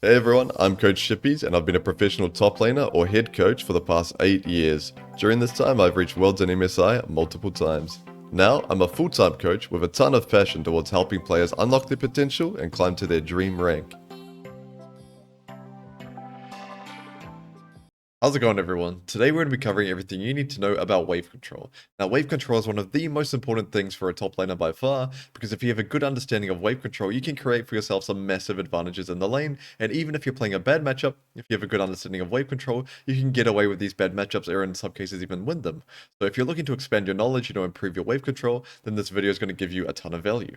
Hey everyone, I'm Coach Chippys and I've been a professional top laner or head coach for the past 8 years. During this time I've reached Worlds and MSI multiple times. Now I'm a full-time coach with a ton of passion towards helping players unlock their potential and climb to their dream rank. How's it going everyone? Today we're going to be covering everything you need to know about wave control. Now wave control is one of the most important things for a top laner by far, because if you have a good understanding of wave control you can create for yourself some massive advantages in the lane, and even if you're playing a bad matchup, if you have a good understanding of wave control, you can get away with these bad matchups or in some cases even win them. So if you're looking to expand your knowledge, improve your wave control, then this video is going to give you a ton of value.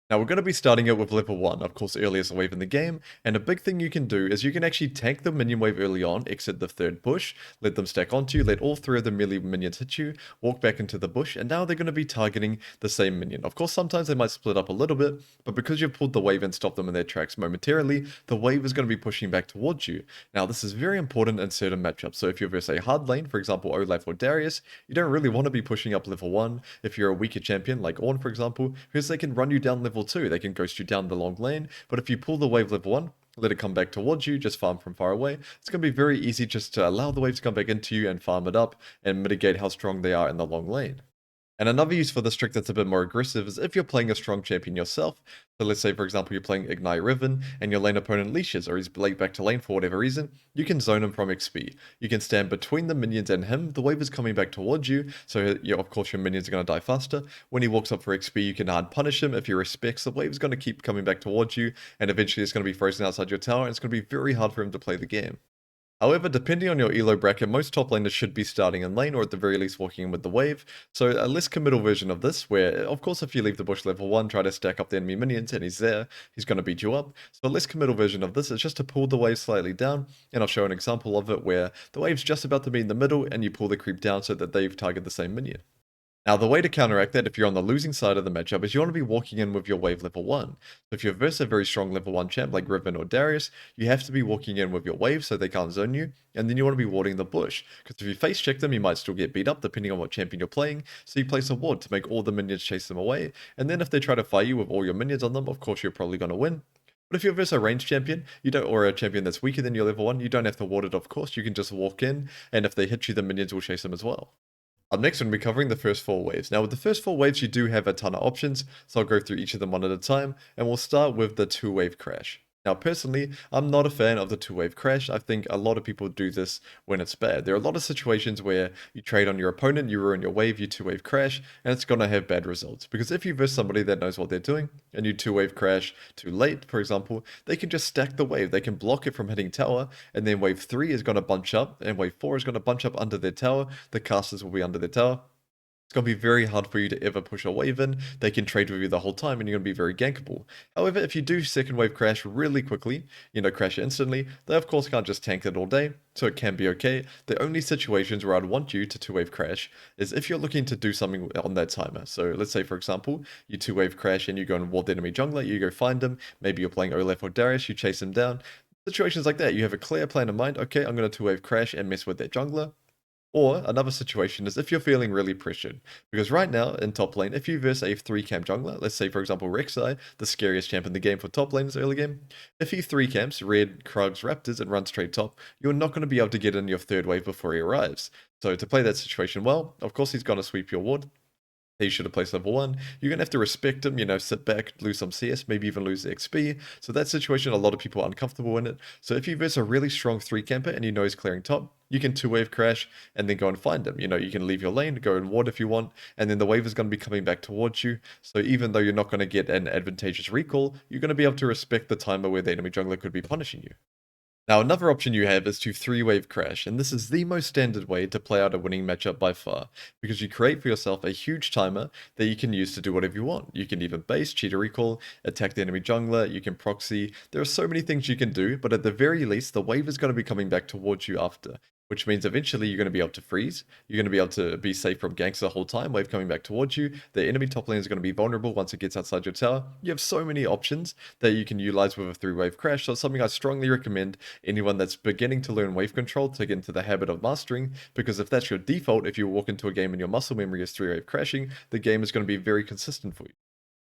Now we're going to be starting it with level 1, of course earliest wave in the game, and a big thing you can do is you can actually tank the minion wave early on, exit the third bush, let them stack onto you, let all 3 of the melee minions hit you, walk back into the bush, and now they're going to be targeting the same minion. Of course sometimes they might split up a little bit, but because you've pulled the wave and stopped them in their tracks momentarily, the wave is going to be pushing back towards you. Now this is very important in certain matchups, so if you're versus a hard lane, for example Olaf or Darius, you don't really want to be pushing up level 1 if you're a weaker champion like Ornn for example, because they can run you down level 2, they can ghost you down the long lane, but if you pull the wave level 1, let it come back towards you, just farm from far away, it's going to be very easy just to allow the wave to come back into you and farm it up and mitigate how strong they are in the long lane. And another use for this trick that's a bit more aggressive is if you're playing a strong champion yourself. So let's say, for example, you're playing Ignite Riven and your lane opponent leashes or he's late back to lane for whatever reason, you can zone him from XP. You can stand between the minions and him, the wave is coming back towards you, so of course your minions are going to die faster. When he walks up for XP, you can hard punish him. If he respects, the wave is going to keep coming back towards you, and eventually it's going to be frozen outside your tower, and it's going to be very hard for him to play the game. However, depending on your elo bracket, most top laners should be starting in lane or at the very least walking in with the wave. So a less committal version of this, where of course if you leave the bush level 1, try to stack up the enemy minions and he's there, he's going to beat you up. So a less committal version of this is just to pull the wave slightly down, and I'll show an example of it where the wave's just about to be in the middle and you pull the creep down so that they target the same minion. Now, the way to counteract that if you're on the losing side of the matchup is you want to be walking in with your wave level 1. So if you're versus a very strong level 1 champ like Riven or Darius, you have to be walking in with your wave so they can't zone you, and then you want to be warding the bush, because if you face check them, you might still get beat up depending on what champion you're playing, so you place a ward to make all the minions chase them away, and then if they try to fight you with all your minions on them, of course you're probably going to win. But if you're versus a ranged champion, you don't, or a champion that's weaker than your level 1, you don't have to ward it, of course, you can just walk in, and if they hit you, the minions will chase them as well. Up next, we're going to be covering the first 4 waves. Now, with the first 4 waves, you do have a ton of options, so I'll go through each of them one at a time, and we'll start with the 2-wave crash. Now, personally, I'm not a fan of the 2-wave crash. I think a lot of people do this when it's bad. There are a lot of situations where you trade on your opponent, you ruin your wave, you 2-wave crash, and it's going to have bad results. Because if you verse somebody that knows what they're doing, and you 2-wave crash too late, for example, they can just stack the wave. They can block it from hitting tower, and then wave 3 is going to bunch up, and wave 4 is going to bunch up under their tower. The casters will be under their tower. It's going to be very hard for you to ever push a wave in. They can trade with you the whole time and you're going to be very gankable. However, if you do second wave crash really quickly, crash it instantly, they of course can't just tank it all day, so it can be okay. The only situations where I'd want you to 2-wave crash is if you're looking to do something on that timer. So let's say, for example, you 2-wave crash and you go and ward the enemy jungler, you go find him, maybe you're playing Olaf or Darius, you chase him down. Situations like that, you have a clear plan in mind, okay, I'm going to 2-wave crash and mess with that jungler. Or another situation is if you're feeling really pressured. Because right now in top lane, if you verse a 3-camp jungler, let's say for example Rek'Sai, the scariest champ in the game for top laners early game, if he 3-camps Red, Krugs, Raptors and runs straight top, you're not going to be able to get in your 3rd wave before he arrives. So to play that situation well, of course he's going to sweep your ward. He should have placed level 1. You're going to have to respect him, sit back, lose some CS, maybe even lose the XP. So that situation, a lot of people are uncomfortable in it. So if you verse a really strong 3-camper and you know he's clearing top, you can 2-wave crash and then go and find him. You can leave your lane, go and ward if you want, and then the wave is going to be coming back towards you. So even though you're not going to get an advantageous recall, you're going to be able to respect the timer where the enemy jungler could be punishing you. Now, another option you have is to 3-wave crash, and this is the most standard way to play out a winning matchup by far, because you create for yourself a huge timer that you can use to do whatever you want. You can even base, cheat a recall, attack the enemy jungler, you can proxy. There are so many things you can do, but at the very least, the wave is going to be coming back towards you after, which means eventually you're going to be able to freeze, you're going to be able to be safe from ganks the whole time, wave coming back towards you, the enemy top lane is going to be vulnerable once it gets outside your tower. You have so many options that you can utilize with a 3-wave crash, so it's something I strongly recommend anyone that's beginning to learn wave control to get into the habit of mastering, because if that's your default, if you walk into a game and your muscle memory is 3-wave crashing, the game is going to be very consistent for you.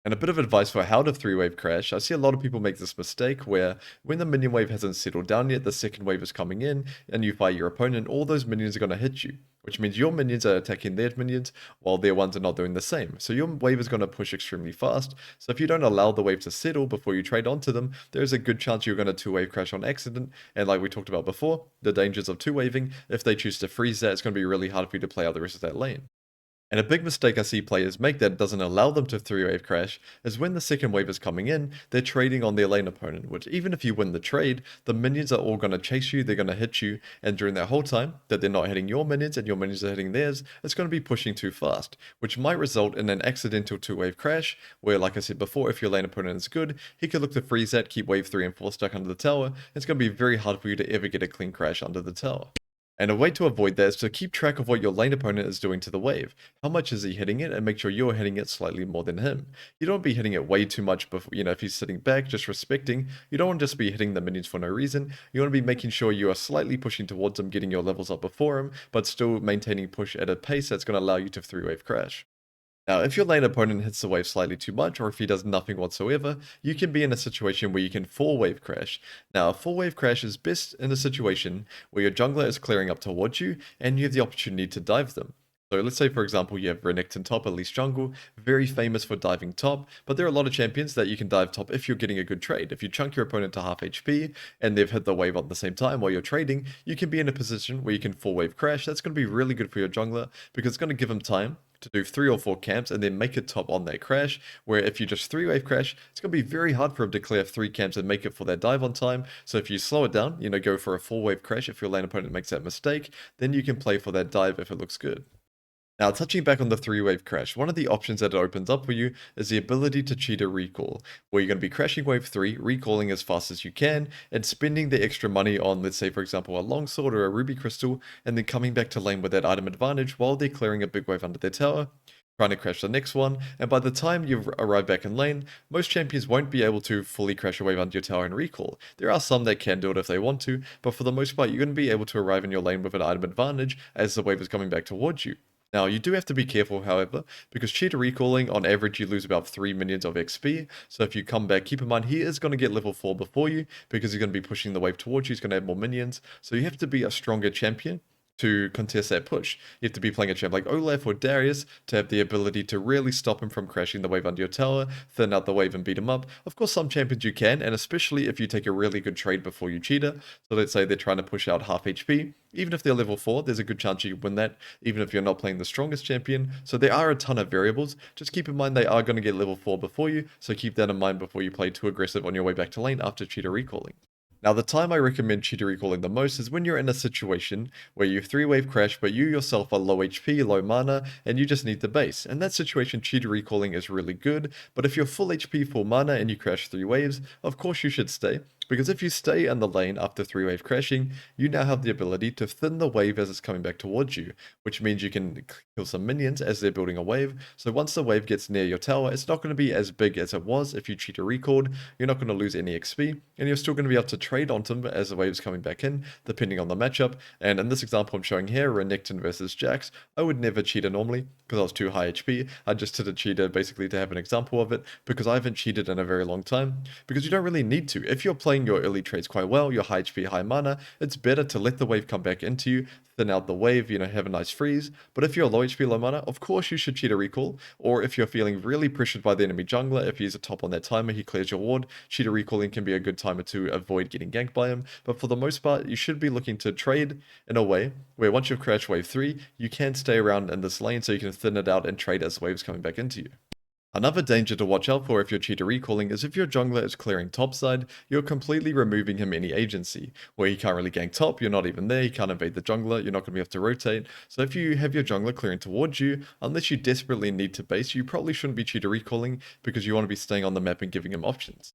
And a bit of advice for how to three-wave crash. I see a lot of people make this mistake where when the minion wave hasn't settled down yet, the second wave is coming in and you fight your opponent, all those minions are going to hit you, which means your minions are attacking their minions while their ones are not doing the same. So your wave is going to push extremely fast. So if you don't allow the wave to settle before you trade onto them, there's a good chance you're going to two-wave crash on accident. And like we talked about before, the dangers of two-waving, if they choose to freeze that, it's going to be really hard for you to play out the rest of that lane. And a big mistake I see players make that doesn't allow them to three-wave crash is when the second wave is coming in, they're trading on their lane opponent, which even if you win the trade, the minions are all going to chase you, they're going to hit you, and during that whole time that they're not hitting your minions and your minions are hitting theirs, it's going to be pushing too fast, which might result in an accidental two-wave crash, where like I said before, if your lane opponent is good, he could look to freeze that, keep wave 3 and 4 stuck under the tower, it's going to be very hard for you to ever get a clean crash under the tower. And a way to avoid that is to keep track of what your lane opponent is doing to the wave. How much is he hitting it, and make sure you're hitting it slightly more than him. You don't want to be hitting it way too much before, if he's sitting back, just respecting. You don't want to just be hitting the minions for no reason. You want to be making sure you are slightly pushing towards him, getting your levels up before him, but still maintaining push at a pace that's going to allow you to three-wave crash. Now, if your lane opponent hits the wave slightly too much, or if he does nothing whatsoever, you can be in a situation where you can four-wave crash. Now, a four-wave crash is best in a situation where your jungler is clearing up towards you, and you have the opportunity to dive them. So let's say, for example, you have Renekton top, at least jungle, very famous for diving top, but there are a lot of champions that you can dive top if you're getting a good trade. If you chunk your opponent to half HP, and they've hit the wave at the same time while you're trading, you can be in a position where you can four-wave crash. That's going to be really good for your jungler, because it's going to give him time to do 3 or 4 camps and then make it top on that crash, where if you just 3-wave crash, it's going to be very hard for him to clear 3 camps and make it for that dive on time. So if you slow it down, go for a 4-wave crash if your lane opponent makes that mistake, then you can play for that dive if it looks good. Now, touching back on the 3-wave crash, one of the options that it opens up for you is the ability to cheat a recall, where you're going to be crashing wave 3, recalling as fast as you can, and spending the extra money on, let's say, for example, a longsword or a ruby crystal, and then coming back to lane with that item advantage while they're clearing a big wave under their tower, trying to crash the next one, and by the time you've arrived back in lane, most champions won't be able to fully crash a wave under your tower and recall. There are some that can do it if they want to, but for the most part, you're going to be able to arrive in your lane with an item advantage as the wave is coming back towards you. Now, you do have to be careful, however, because cheater recalling, on average, you lose about 3 minions of XP, so if you come back, keep in mind, he is going to get level 4 before you, because he's going to be pushing the wave towards you, he's going to have more minions, so you have to be a stronger champion to contest that push. You have to be playing a champ like Olaf or Darius to have the ability to really stop him from crashing the wave under your tower, thin out the wave and beat him up. Of course, some champions you can, and especially if you take a really good trade before you cheater. So let's say they're trying to push out half HP. Even if they're level 4, there's a good chance you win that, even if you're not playing the strongest champion. So there are a ton of variables. Just keep in mind they are going to get level 4 before you, so keep that in mind before you play too aggressive on your way back to lane after cheater recalling. Now, the time I recommend cheater recalling the most is when you're in a situation where you 3-wave crash, but you yourself are low HP, low mana, and you just need the base. In that situation, cheater recalling is really good, but if you're full HP, full mana, and you crash 3 waves, of course you should stay. Because if you stay in the lane after 3-wave crashing, you now have the ability to thin the wave as it's coming back towards you, which means you can kill some minions as they're building a wave. So once the wave gets near your tower, it's not going to be as big as it was if you cheater recalled. You're not going to lose any XP, and you're still going to be able to trade onto them as the wave's coming back in, depending on the matchup. And in this example I'm showing here, Renekton versus Jax, I would never cheater normally because I was too high HP. I just did a cheater basically to have an example of it, because I haven't cheated in a very long time, because you don't really need to. If you're playing your early trades quite well, your high HP, high mana, it's better to let the wave come back into you, thin out the wave, have a nice freeze. But if you're low HP, low mana, of course you should cheater recall. Or if you're feeling really pressured by the enemy jungler, if he's a top on that timer, he clears your ward, cheater recalling can be a good timer to avoid getting ganked by him. But for the most part, you should be looking to trade in a way where once you've crashed wave 3, you can stay around in this lane so you can thin it out and trade as the wave's coming back into you. Another danger to watch out for if you're cheater recalling is if your jungler is clearing topside, you're completely removing him any agency. Where he can't really gank top, you're not even there, he can't invade the jungler, you're not going to be able to rotate. So if you have your jungler clearing towards you, unless you desperately need to base, you probably shouldn't be cheater recalling, because you want to be staying on the map and giving him options.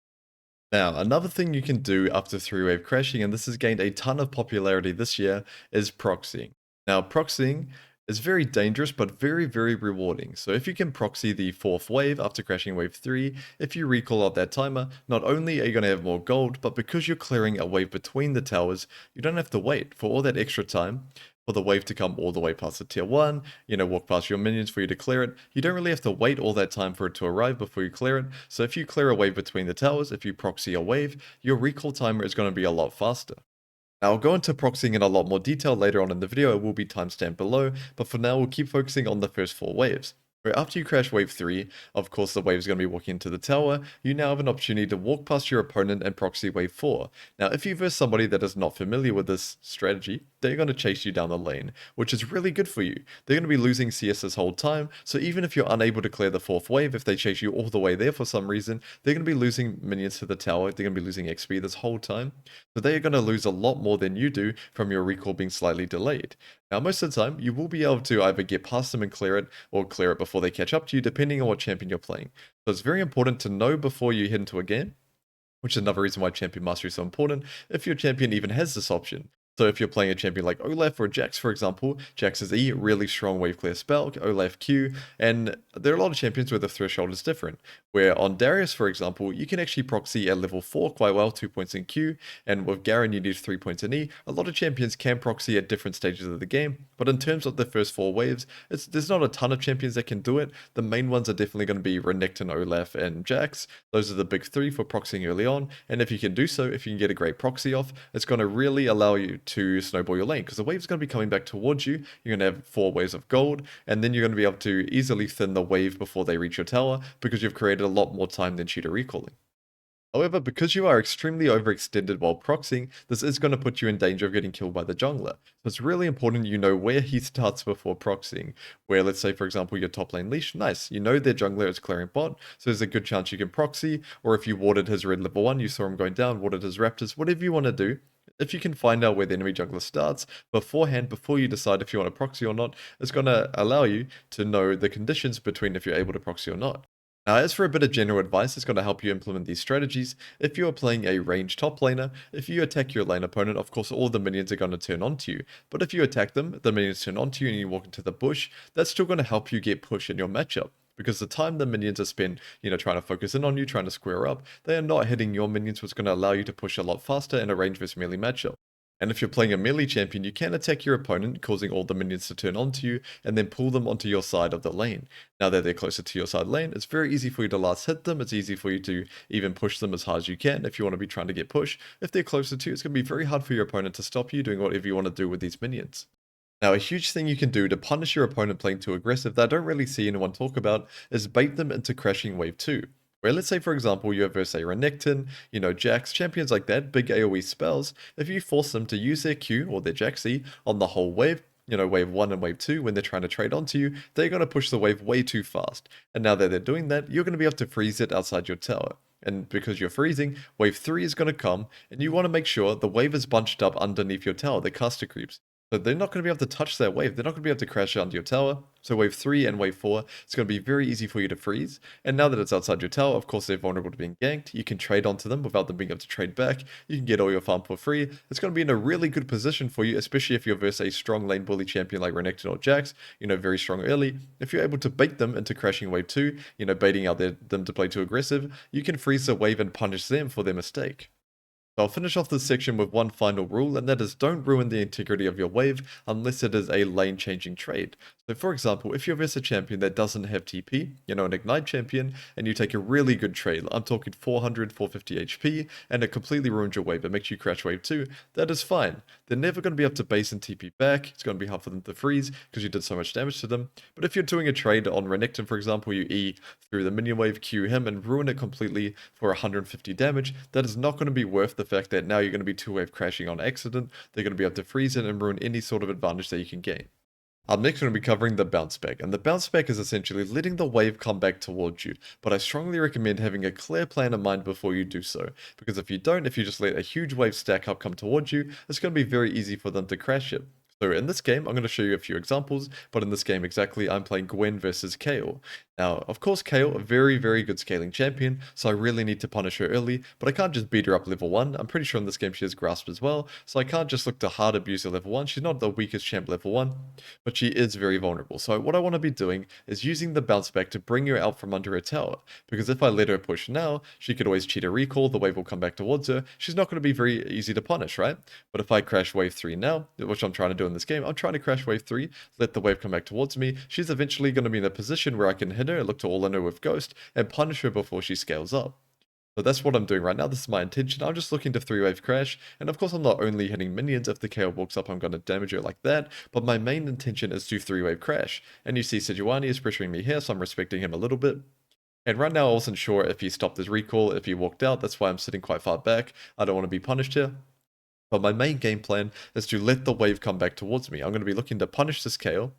Now, another thing you can do after 3-wave crashing, and this has gained a ton of popularity this year, is proxying. Now, proxying is very dangerous, but very, very rewarding. So if you can proxy the 4th wave after crashing wave 3, if you recall out that timer, not only are you going to have more gold, but because you're clearing a wave between the towers, you don't have to wait for all that extra time. for the wave to come all the way past the tier 1, walk past your minions for you to clear it. You don't really have to wait all that time for it to arrive before you clear it, so if you clear a wave between the towers, if you proxy a wave, your recall timer is going to be a lot faster. Now, I'll go into proxying in a lot more detail later on in the video, it will be timestamped below, but for now we'll keep focusing on the first 4 waves. Where after you crash wave 3, of course the wave is going to be walking into the tower, you now have an opportunity to walk past your opponent and proxy wave 4. Now if you verse somebody that is not familiar with this strategy, they're going to chase you down the lane, which is really good for you. They're going to be losing CS this whole time, so even if you're unable to clear the 4th wave, if they chase you all the way there for some reason, they're going to be losing minions to the tower, they're going to be losing XP this whole time, so they are going to lose a lot more than you do from your recall being slightly delayed. Now most of the time, you will be able to either get past them and clear it, or clear it before they catch up to you, depending on what champion you're playing. So it's very important to know before you head into a game, which is another reason why champion mastery is so important, if your champion even has this option. So if you're playing a champion like Olaf or Jax, for example, Jax's E, really strong wave clear spell, Olaf Q, and there are a lot of champions where the threshold is different. Where on Darius, for example, you can actually proxy at level 4 quite well, 2 points in Q, and with Garen you need 3 points in E. A lot of champions can proxy at different stages of the game, but in terms of the first 4 waves, there's not a ton of champions that can do it. The main ones are definitely going to be Renekton, Olaf, and Jax. Those are the big 3 for proxying early on, and if you can do so, if you can get a great proxy off, it's going to really allow you to snowball your lane, because the wave's going to be coming back towards you. You're going to have 4 waves of gold, and then you're going to be able to easily thin the wave before they reach your tower, because you've created a lot more time than cheater recalling. However, because you are extremely overextended while proxying, this is going to put you in danger of getting killed by the jungler. So it's really important you know where he starts before proxying. Where, let's say, for example, your top lane leash, nice, you know their jungler is clearing bot, so there's a good chance you can proxy, or if you warded his red level 1, you saw him going down, warded his raptors, whatever you want to do. If you can find out where the enemy jungler starts beforehand, before you decide if you want to proxy or not, it's going to allow you to know the conditions between if you're able to proxy or not. Now, as for a bit of general advice, it's going to help you implement these strategies. If you are playing a ranged top laner, if you attack your lane opponent, of course all the minions are going to turn onto you. But if you attack them, the minions turn onto you and you walk into the bush, that's still going to help you get push in your matchup. Because the time the minions are spent, trying to focus in on you, trying to square up, they are not hitting your minions, which is going to allow you to push a lot faster in a range versus melee matchup. And if you're playing a melee champion, you can attack your opponent, causing all the minions to turn onto you, and then pull them onto your side of the lane. Now that they're closer to your side lane, it's very easy for you to last hit them, it's easy for you to even push them as hard as you can if you want to be trying to get push. If they're closer to you, it's going to be very hard for your opponent to stop you doing whatever you want to do with these minions. Now, a huge thing you can do to punish your opponent playing too aggressive that I don't really see anyone talk about is bait them into crashing wave 2. Where let's say, for example, you have versus a Renekton, Jax, champions like that, big AoE spells, if you force them to use their Q or their Jaxi on the whole wave, wave 1 and wave 2, when they're trying to trade onto you, they're going to push the wave way too fast. And now that they're doing that, you're going to be able to freeze it outside your tower. And because you're freezing, wave 3 is going to come, and you want to make sure the wave is bunched up underneath your tower, the caster creeps. So they're not going to be able to touch that wave. They're not going to be able to crash onto your tower. So wave 3 and wave 4, it's going to be very easy for you to freeze. And now that it's outside your tower, of course they're vulnerable to being ganked. You can trade onto them without them being able to trade back. You can get all your farm for free. It's going to be in a really good position for you, especially if you're versus a strong lane bully champion like Renekton or Jax, very strong early. If you're able to bait them into crashing wave 2, baiting out them to play too aggressive, you can freeze the wave and punish them for their mistake. So I'll finish off this section with one final rule, and that is don't ruin the integrity of your wave unless it is a lane changing trade. So for example, if you're versus a champion that doesn't have TP, an Ignite champion, and you take a really good trade, I'm talking 400, 450 HP, and it completely ruins your wave, it makes you crash wave 2, that is fine. They're never going to be able to base and TP back, it's going to be hard for them to freeze because you did so much damage to them. But if you're doing a trade on Renekton, for example, you E through the minion wave, Q him, and ruin it completely for 150 damage, that is not going to be worth the fact that now you're going to be 2-wave crashing on accident. They're going to be able to freeze it and ruin any sort of advantage that you can gain. Up next, we're going to be covering the bounce back, and the bounce back is essentially letting the wave come back towards you, but I strongly recommend having a clear plan in mind before you do so, because if you don't, if you just let a huge wave stack up come towards you, it's going to be very easy for them to crash it. So in this game, I'm going to show you a few examples, but in this game exactly, I'm playing Gwen versus Kayle. Now, of course, Kayle, a very, very good scaling champion, so I really need to punish her early, but I can't just beat her up level 1. I'm pretty sure in this game she has Grasp as well, so I can't just look to hard abuse her level 1. She's not the weakest champ level 1, but she is very vulnerable. So what I want to be doing is using the bounce back to bring her out from under her tower, because if I let her push now, she could always cheat a recall, the wave will come back towards her. She's not going to be very easy to punish, right? But if I crash wave 3 now, which I'm trying to do do in this game. I'm trying to crash wave 3, let the wave come back towards me. She's eventually going to be in a position where I can hit her, look to all in her with Ghost, and punish her before she scales up. So that's what I'm doing right now. This is my intention. I'm just looking to 3-wave crash. And of course, I'm not only hitting minions. If the KO walks up, I'm going to damage her like that. But my main intention is to 3-wave crash. And you see Sejuani is pressuring me here, so I'm respecting him a little bit. And right now, I wasn't sure if he stopped his recall, if he walked out. That's why I'm sitting quite far back. I don't want to be punished here. But my main game plan is to let the wave come back towards me. I'm going to be looking to punish this KO.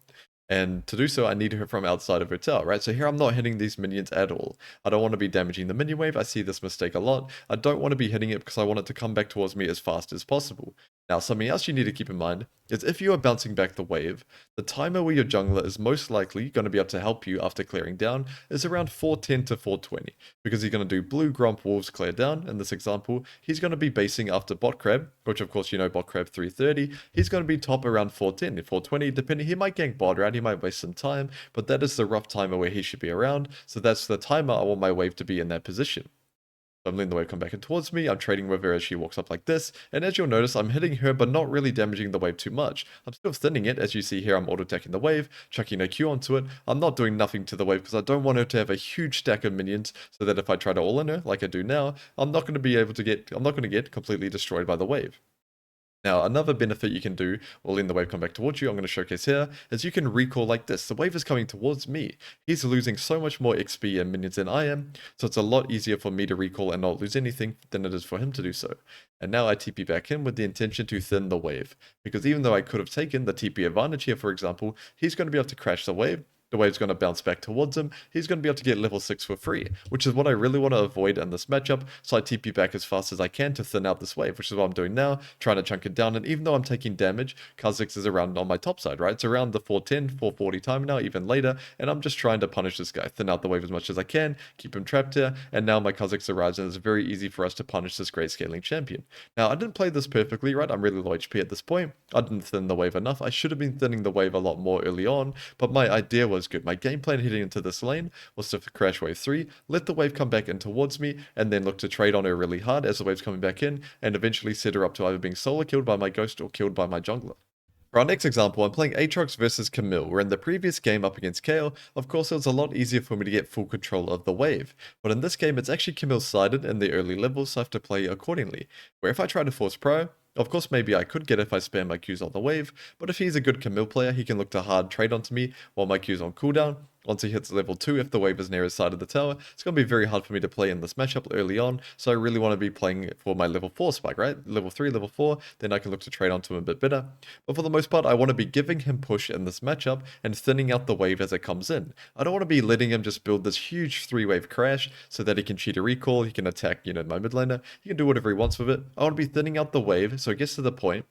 And to do so, I need her from outside of her tower, right? So here I'm not hitting these minions at all. I don't want to be damaging the minion wave. I see this mistake a lot. I don't want to be hitting it because I want it to come back towards me as fast as possible. Now, something else you need to keep in mind is if you are bouncing back the wave, the timer where your jungler is most likely going to be able to help you after clearing down is around 410 to 420, because he's going to do blue Gromp Wolves clear down. In this example, he's going to be basing after bot crab, which of course you know bot crab 330. He's going to be top around 410, 420, depending. He might gank bot around, he might waste some time, but that is the rough timer where he should be around. So that's the timer I want my wave to be in that position. I'm letting the wave come back in towards me, I'm trading with her as she walks up like this, and as you'll notice, I'm hitting her but not really damaging the wave too much. I'm still thinning it, as you see here, I'm auto-attacking the wave, chucking a Q onto it. I'm not doing nothing to the wave because I don't want her to have a huge stack of minions, so that if I try to all-in her, like I do now, I'm not going to get completely destroyed by the wave. Now, another benefit you can do, while letting the wave come back towards you, I'm going to showcase here, is you can recall like this. The wave is coming towards me. He's losing so much more XP and minions than I am, so it's a lot easier for me to recall and not lose anything than it is for him to do so. And now I TP back in with the intention to thin the wave, because even though I could have taken the TP advantage here, for example, he's going to be able to crash the wave. The wave's going to bounce back towards him. He's going to be able to get level 6 for free, which is what I really want to avoid in this matchup. So I TP back as fast as I can to thin out this wave, which is what I'm doing now, trying to chunk it down. And even though I'm taking damage, Kha'Zix is around on my top side, right? It's around the 410, 440 time now, even later. And I'm just trying to punish this guy, thin out the wave as much as I can, keep him trapped here. And now my Kha'Zix arrives, and it's very easy for us to punish this great scaling champion. Now, I didn't play this perfectly, right? I'm really low HP at this point. I didn't thin the wave enough. I should have been thinning the wave a lot more early on, but my idea was good. My game plan heading into this lane was to crash wave 3, let the wave come back in towards me, and then look to trade on her really hard as the wave's coming back in, and eventually set her up to either being solo killed by my ghost or killed by my jungler. For our next example, I'm playing Aatrox versus Camille, where in the previous game up against Kayle, of course it was a lot easier for me to get full control of the wave, but in this game it's actually Camille sided in the early levels, so I have to play accordingly, where if I try to force pro, of course maybe I could get it if I spam my Qs on the wave, but if he's a good Camille player, he can look to hard trade onto me while my Q's on cooldown. Once he hits level 2, if the wave is near his side of the tower, it's going to be very hard for me to play in this matchup early on, so I really want to be playing for my level 4 spike, right? Level 3, level 4, then I can look to trade onto him a bit better. But for the most part, I want to be giving him push in this matchup and thinning out the wave as it comes in. I don't want to be letting him just build this huge 3-wave crash so that he can cheat a recall, he can attack, my mid laner, he can do whatever he wants with it. I want to be thinning out the wave so it gets to the point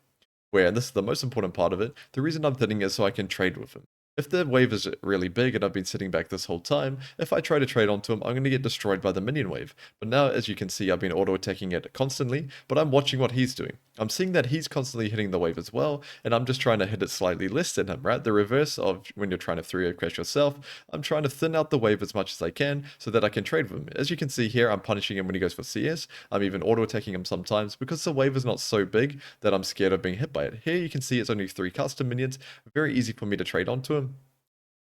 where, and this is the most important part of it, the reason I'm thinning is so I can trade with him. If the wave is really big and I've been sitting back this whole time, if I try to trade onto him, I'm going to get destroyed by the minion wave. But now, as you can see, I've been auto-attacking it constantly, but I'm watching what he's doing. I'm seeing that he's constantly hitting the wave as well, and I'm just trying to hit it slightly less than him, right? The reverse of when you're trying to 3-0 crash yourself, I'm trying to thin out the wave as much as I can so that I can trade with him. As you can see here, I'm punishing him when he goes for CS. I'm even auto-attacking him sometimes because the wave is not so big that I'm scared of being hit by it. Here you can see it's only 3 custom minions, very easy for me to trade onto him.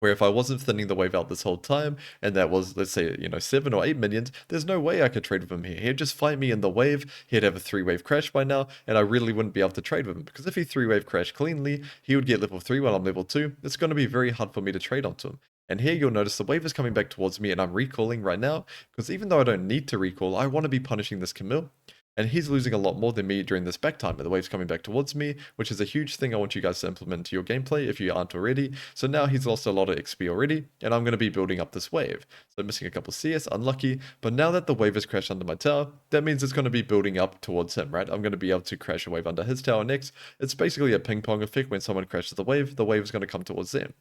Where if I wasn't thinning the wave out this whole time, and that was, let's say, 7 or 8 minions, there's no way I could trade with him here. He'd just fight me in the wave, he'd have a 3-wave crash by now, and I really wouldn't be able to trade with him, because if he 3-wave crashed cleanly, he would get level 3 while I'm level 2, it's going to be very hard for me to trade onto him. And here you'll notice the wave is coming back towards me, and I'm recalling right now, because even though I don't need to recall, I want to be punishing this Camille. And he's losing a lot more than me during this back time. The wave's coming back towards me, which is a huge thing I want you guys to implement into your gameplay if you aren't already. So now he's lost a lot of XP already, and I'm going to be building up this wave. So I'm missing a couple CS, unlucky. But now that the wave has crashed under my tower, that means it's going to be building up towards him, right? I'm going to be able to crash a wave under his tower next. It's basically a ping pong effect. When someone crashes the wave is going to come towards them.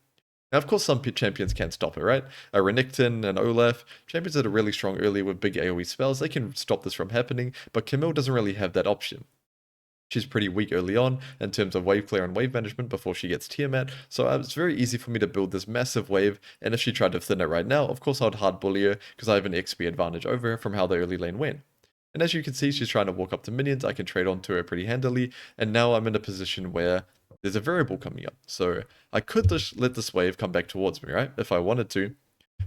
Now, of course, some champions can't stop it, right? A Renekton and Olaf, champions that are really strong early with big AoE spells, they can stop this from happening, but Camille doesn't really have that option. She's pretty weak early on in terms of wave clear and wave management before she gets Tiamat, so it's very easy for me to build this massive wave, and if she tried to thin it right now, of course I would hard bully her, because I have an XP advantage over her from how the early lane went. And as you can see, she's trying to walk up to minions, I can trade onto her pretty handily, and now I'm in a position where there's a variable coming up. So I could just let this wave come back towards me, right? If I wanted to.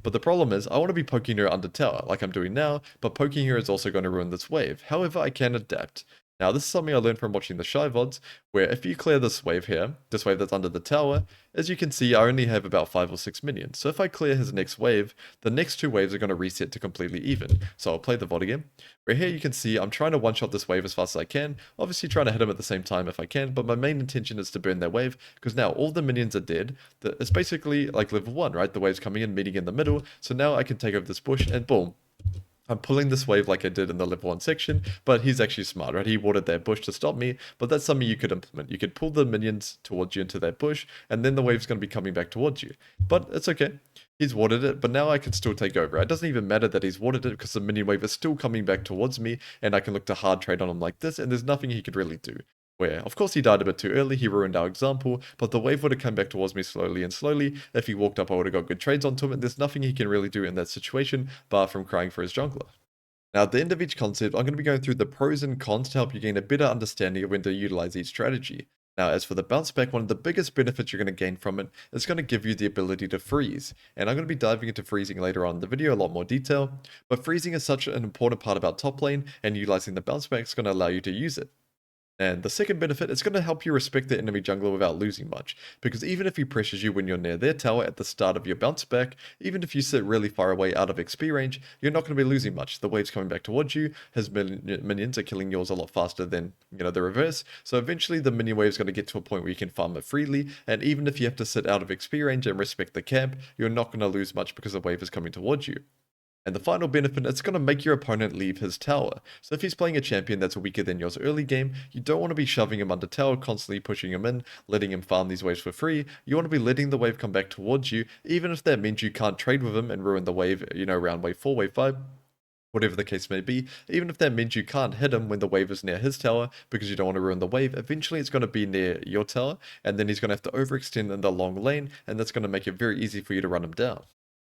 But the problem is, I want to be poking her under tower, like I'm doing now, but poking her is also going to ruin this wave. However, I can adapt. Now, this is something I learned from watching the Shy VODs, where if you clear this wave here, this wave that's under the tower, as you can see, I only have about 5 or 6 minions. So if I clear his next wave, the next 2 waves are going to reset to completely even. So I'll play the VOD again, where here you can see I'm trying to one-shot this wave as fast as I can, obviously trying to hit him at the same time if I can, but my main intention is to burn that wave, because now all the minions are dead. It's basically like level 1, right? The wave's coming in, meeting in the middle, so now I can take over this bush, and boom, I'm pulling this wave like I did in the level 1 section, but he's actually smart, right? He watered that bush to stop me, but that's something you could implement. You could pull the minions towards you into that bush, and then the wave's going to be coming back towards you. But it's okay. He's watered it, but now I can still take over. It doesn't even matter that he's watered it, because the minion wave is still coming back towards me, and I can look to hard trade on him like this, and there's nothing he could really do. Where, of course, he died a bit too early, he ruined our example, but the wave would have come back towards me slowly and slowly. If he walked up, I would have got good trades onto him, and there's nothing he can really do in that situation, bar from crying for his jungler. Now, at the end of each concept, I'm going to be going through the pros and cons to help you gain a better understanding of when to utilize each strategy. Now, as for the bounce back, one of the biggest benefits you're going to gain from it is going to give you the ability to freeze. And I'm going to be diving into freezing later on in the video, a lot more detail. But freezing is such an important part about top lane, and utilizing the bounce back is going to allow you to use it. And the second benefit, it's going to help you respect the enemy jungler without losing much, because even if he pressures you when you're near their tower at the start of your bounce back, even if you sit really far away out of XP range, you're not going to be losing much. The wave's coming back towards you, his minions are killing yours a lot faster than, the reverse, so eventually the minion wave's going to get to a point where you can farm it freely, and even if you have to sit out of XP range and respect the camp, you're not going to lose much because the wave is coming towards you. And the final benefit, it's going to make your opponent leave his tower. So if he's playing a champion that's weaker than yours early game, you don't want to be shoving him under tower, constantly pushing him in, letting him farm these waves for free. You want to be letting the wave come back towards you, even if that means you can't trade with him and ruin the wave, around wave 4, wave 5. Whatever the case may be, even if that means you can't hit him when the wave is near his tower because you don't want to ruin the wave, eventually it's going to be near your tower, and then he's going to have to overextend in the long lane, and that's going to make it very easy for you to run him down.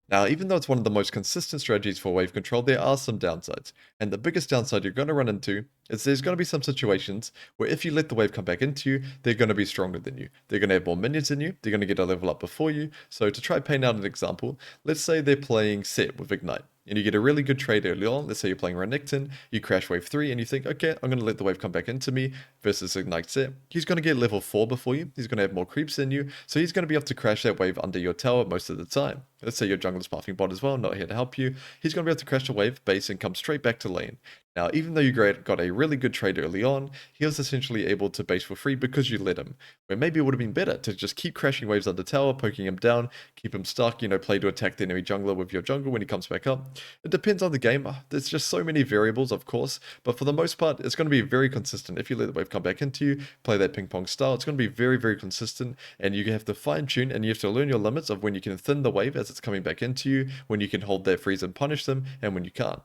Now, even though it's one of the most consistent strategies for wave control, there are some downsides. And the biggest downside you're going to run into is there's going to be some situations where if you let the wave come back into you, they're going to be stronger than you. They're going to have more minions than you. They're going to get a level up before you. So to try paint out an example, let's say they're playing Set with Ignite, and you get a really good trade early on. Let's say you're playing Renekton, you crash wave 3, and you think, okay, I'm going to let the wave come back into me versus Ignite Set. He's going to get level 4 before you. He's going to have more creeps than you, so he's going to be able to crash that wave under your tower most of the time. Let's say your jungler's buffing bot as well, not here to help you. He's going to be able to crash the wave, base, and come straight back to lane. Now, even though you got a really good trade early on, he was essentially able to base for free because you let him. Where maybe it would have been better to just keep crashing waves under tower, poking him down, keep him stuck, play to attack the enemy jungler with your jungle when he comes back up. It depends on the game. There's just so many variables, of course, but for the most part, it's going to be very consistent. If you let the wave come back into you, play that ping pong style, it's going to be very, very consistent, and you have to fine tune, and you have to learn your limits of when you can thin the wave as it's coming back into you, when you can hold that freeze and punish them, and when you can't.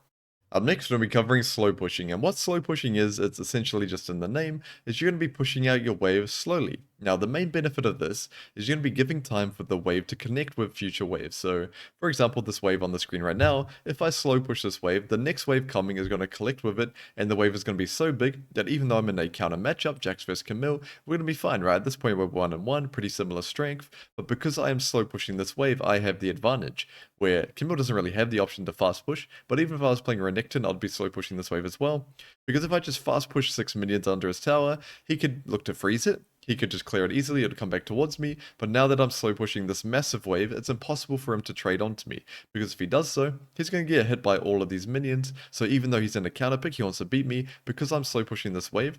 Up next, we're going to be covering slow pushing, and what slow pushing is, it's essentially just in the name, is you're going to be pushing out your wave slowly. Now, the main benefit of this is you're going to be giving time for the wave to connect with future waves. So, for example, this wave on the screen right now, if I slow push this wave, the next wave coming is going to collect with it, and the wave is going to be so big that even though I'm in a counter matchup, Jax vs Camille, we're going to be fine, right? At this point, we're 1-1, pretty similar strength, but because I am slow pushing this wave, I have the advantage, where Camille doesn't really have the option to fast push, but even if I was playing Renekton, I'd be slow pushing this wave as well, because if I just fast push 6 minions under his tower, he could look to freeze it, he could just clear it easily, it would come back towards me, but now that I'm slow pushing this massive wave, it's impossible for him to trade onto me, because if he does so, he's going to get hit by all of these minions, so even though he's in a counter pick, he wants to beat me, because I'm slow pushing this wave,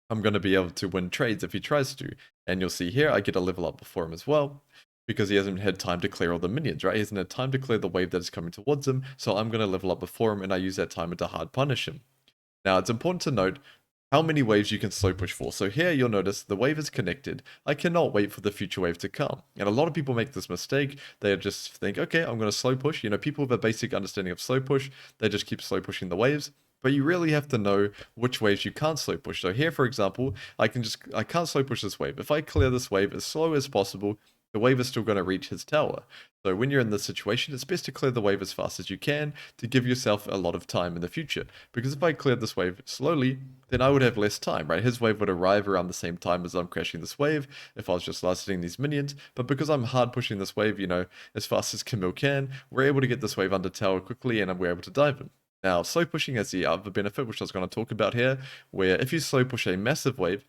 I'm going to be able to win trades if he tries to, and you'll see here, I get a level up before him as well, because he hasn't had time to clear all the minions, right? He hasn't had time to clear the wave that is coming towards him, so I'm going to level up before him, and I use that timer to hard punish him. Now, it's important to note how many waves you can slow push for. So here you'll notice the wave is connected. I cannot wait for the future wave to come. And a lot of people make this mistake. They just think, okay, I'm going to slow push. People with a basic understanding of slow push, they just keep slow pushing the waves. But you really have to know which waves you can't slow push. So here, for example, I can't slow push this wave. If I clear this wave as slow as possible, the wave is still going to reach his tower. So when you're in this situation, it's best to clear the wave as fast as you can to give yourself a lot of time in the future. Because if I cleared this wave slowly, then I would have less time, right? His wave would arrive around the same time as I'm crashing this wave if I was just last hitting these minions. But because I'm hard pushing this wave, as fast as Camille can, we're able to get this wave under tower quickly and we're able to dive him. Now, slow pushing has the other benefit, which I was going to talk about here, where if you slow push a massive wave,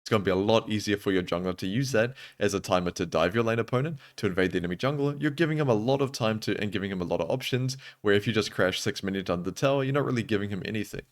it's going to be a lot easier for your jungler to use that as a timer to dive your lane opponent, to invade the enemy jungler. You're giving him a lot of time and giving him a lot of options, where if you just crash 6 minions under the tower, you're not really giving him anything.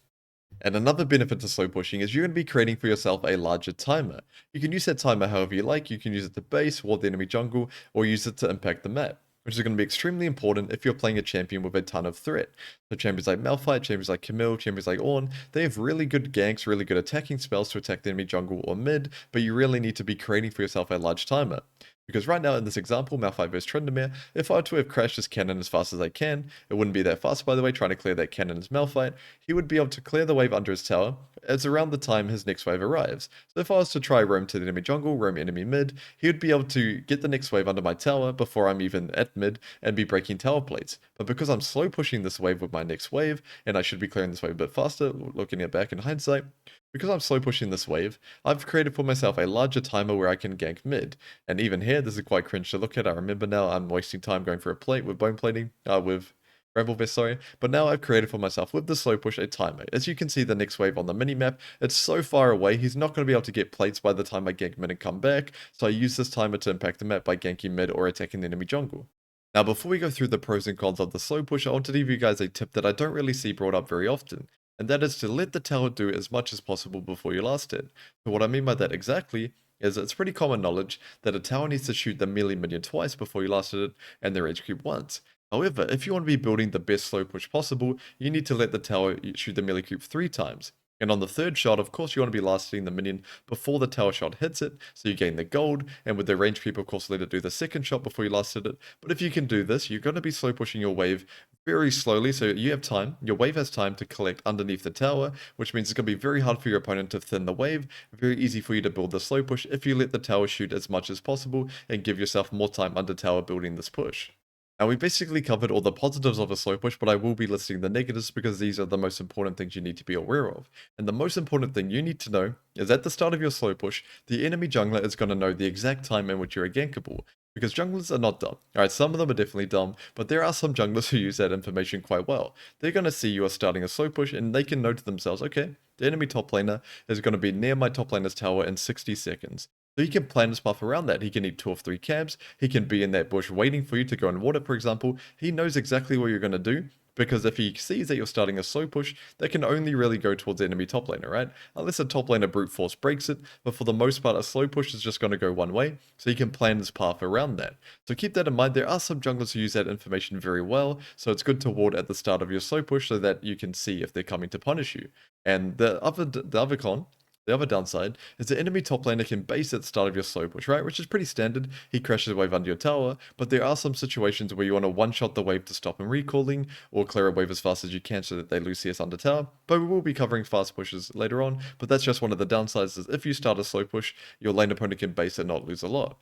And another benefit to slow pushing is you're going to be creating for yourself a larger timer. You can use that timer however you like. You can use it to base, ward the enemy jungle, or use it to impact the map, which is going to be extremely important if you're playing a champion with a ton of threat. So champions like Malphite, champions like Camille, champions like Ornn, they have really good ganks, really good attacking spells to attack the enemy jungle or mid, but you really need to be creating for yourself a large timer. Because right now in this example, Malphite vs Tryndamere, if I were to have crashed his cannon as fast as I can, it wouldn't be that fast by the way, trying to clear that cannon as Malphite, he would be able to clear the wave under his tower as around the time his next wave arrives. So if I was to try roam to the enemy jungle, roam enemy mid, he would be able to get the next wave under my tower before I'm even at mid and be breaking tower plates. But because I'm slow pushing this wave with my next wave, and I should be clearing this wave a bit faster, looking at back in hindsight, because I'm slow pushing this wave, I've created for myself a larger timer where I can gank mid. And even here, this is quite cringe to look at. I remember now I'm wasting time going for a plate with bone plating, with Rebel Vest, sorry. But now I've created for myself with the slow push a timer. As you can see the next wave on the minimap, it's so far away, he's not going to be able to get plates by the time I gank mid and come back. So I use this timer to impact the map by ganking mid or attacking the enemy jungle. Now, before we go through the pros and cons of the slow push, I want to give you guys a tip that I don't really see brought up very often, and that is to let the tower do as much as possible before you last hit. So what I mean by that exactly is it's pretty common knowledge that a tower needs to shoot the melee minion twice before you last hit it, and their rage creep once. However, if you want to be building the best slow push possible, you need to let the tower shoot the melee creep 3 times. And on the third shot, of course, you want to be last hitting the minion before the tower shot hits it, so you gain the gold, and with the range creep, of course, let it do the second shot before you last hit it. But if you can do this, you're going to be slow pushing your wave very slowly, so you have time, your wave has time to collect underneath the tower, which means it's going to be very hard for your opponent to thin the wave, very easy for you to build the slow push if you let the tower shoot as much as possible and give yourself more time under tower building this push. Now we basically covered all the positives of a slow push, but I will be listing the negatives because these are the most important things you need to be aware of. And the most important thing you need to know is at the start of your slow push, the enemy jungler is going to know the exact time in which you're gankable. Because junglers are not dumb. Alright, some of them are definitely dumb, but there are some junglers who use that information quite well. They're going to see you are starting a slow push and they can know to themselves, okay, the enemy top laner is going to be near my top laner's tower in 60 seconds. So he can plan his path around that. He can eat 2 or 3 cabs. He can be in that bush waiting for you to go and ward it, for example. He knows exactly what you're going to do. Because if he sees that you're starting a slow push, that can only really go towards the enemy top laner, right? Unless a top laner brute force breaks it, but for the most part, a slow push is just going to go one way, so he can plan his path around that. So keep that in mind. There are some junglers who use that information very well, so it's good to ward at the start of your slow push so that you can see if they're coming to punish you. And the other downside is the enemy top laner can base at the start of your slow push, right? Which is pretty standard. He crashes a wave under your tower, but there are some situations where you want to one-shot the wave to stop him recalling, or clear a wave as fast as you can so that they lose CS under tower. But we will be covering fast pushes later on, but that's just one of the downsides is if you start a slow push, your lane opponent can base and not lose a lot.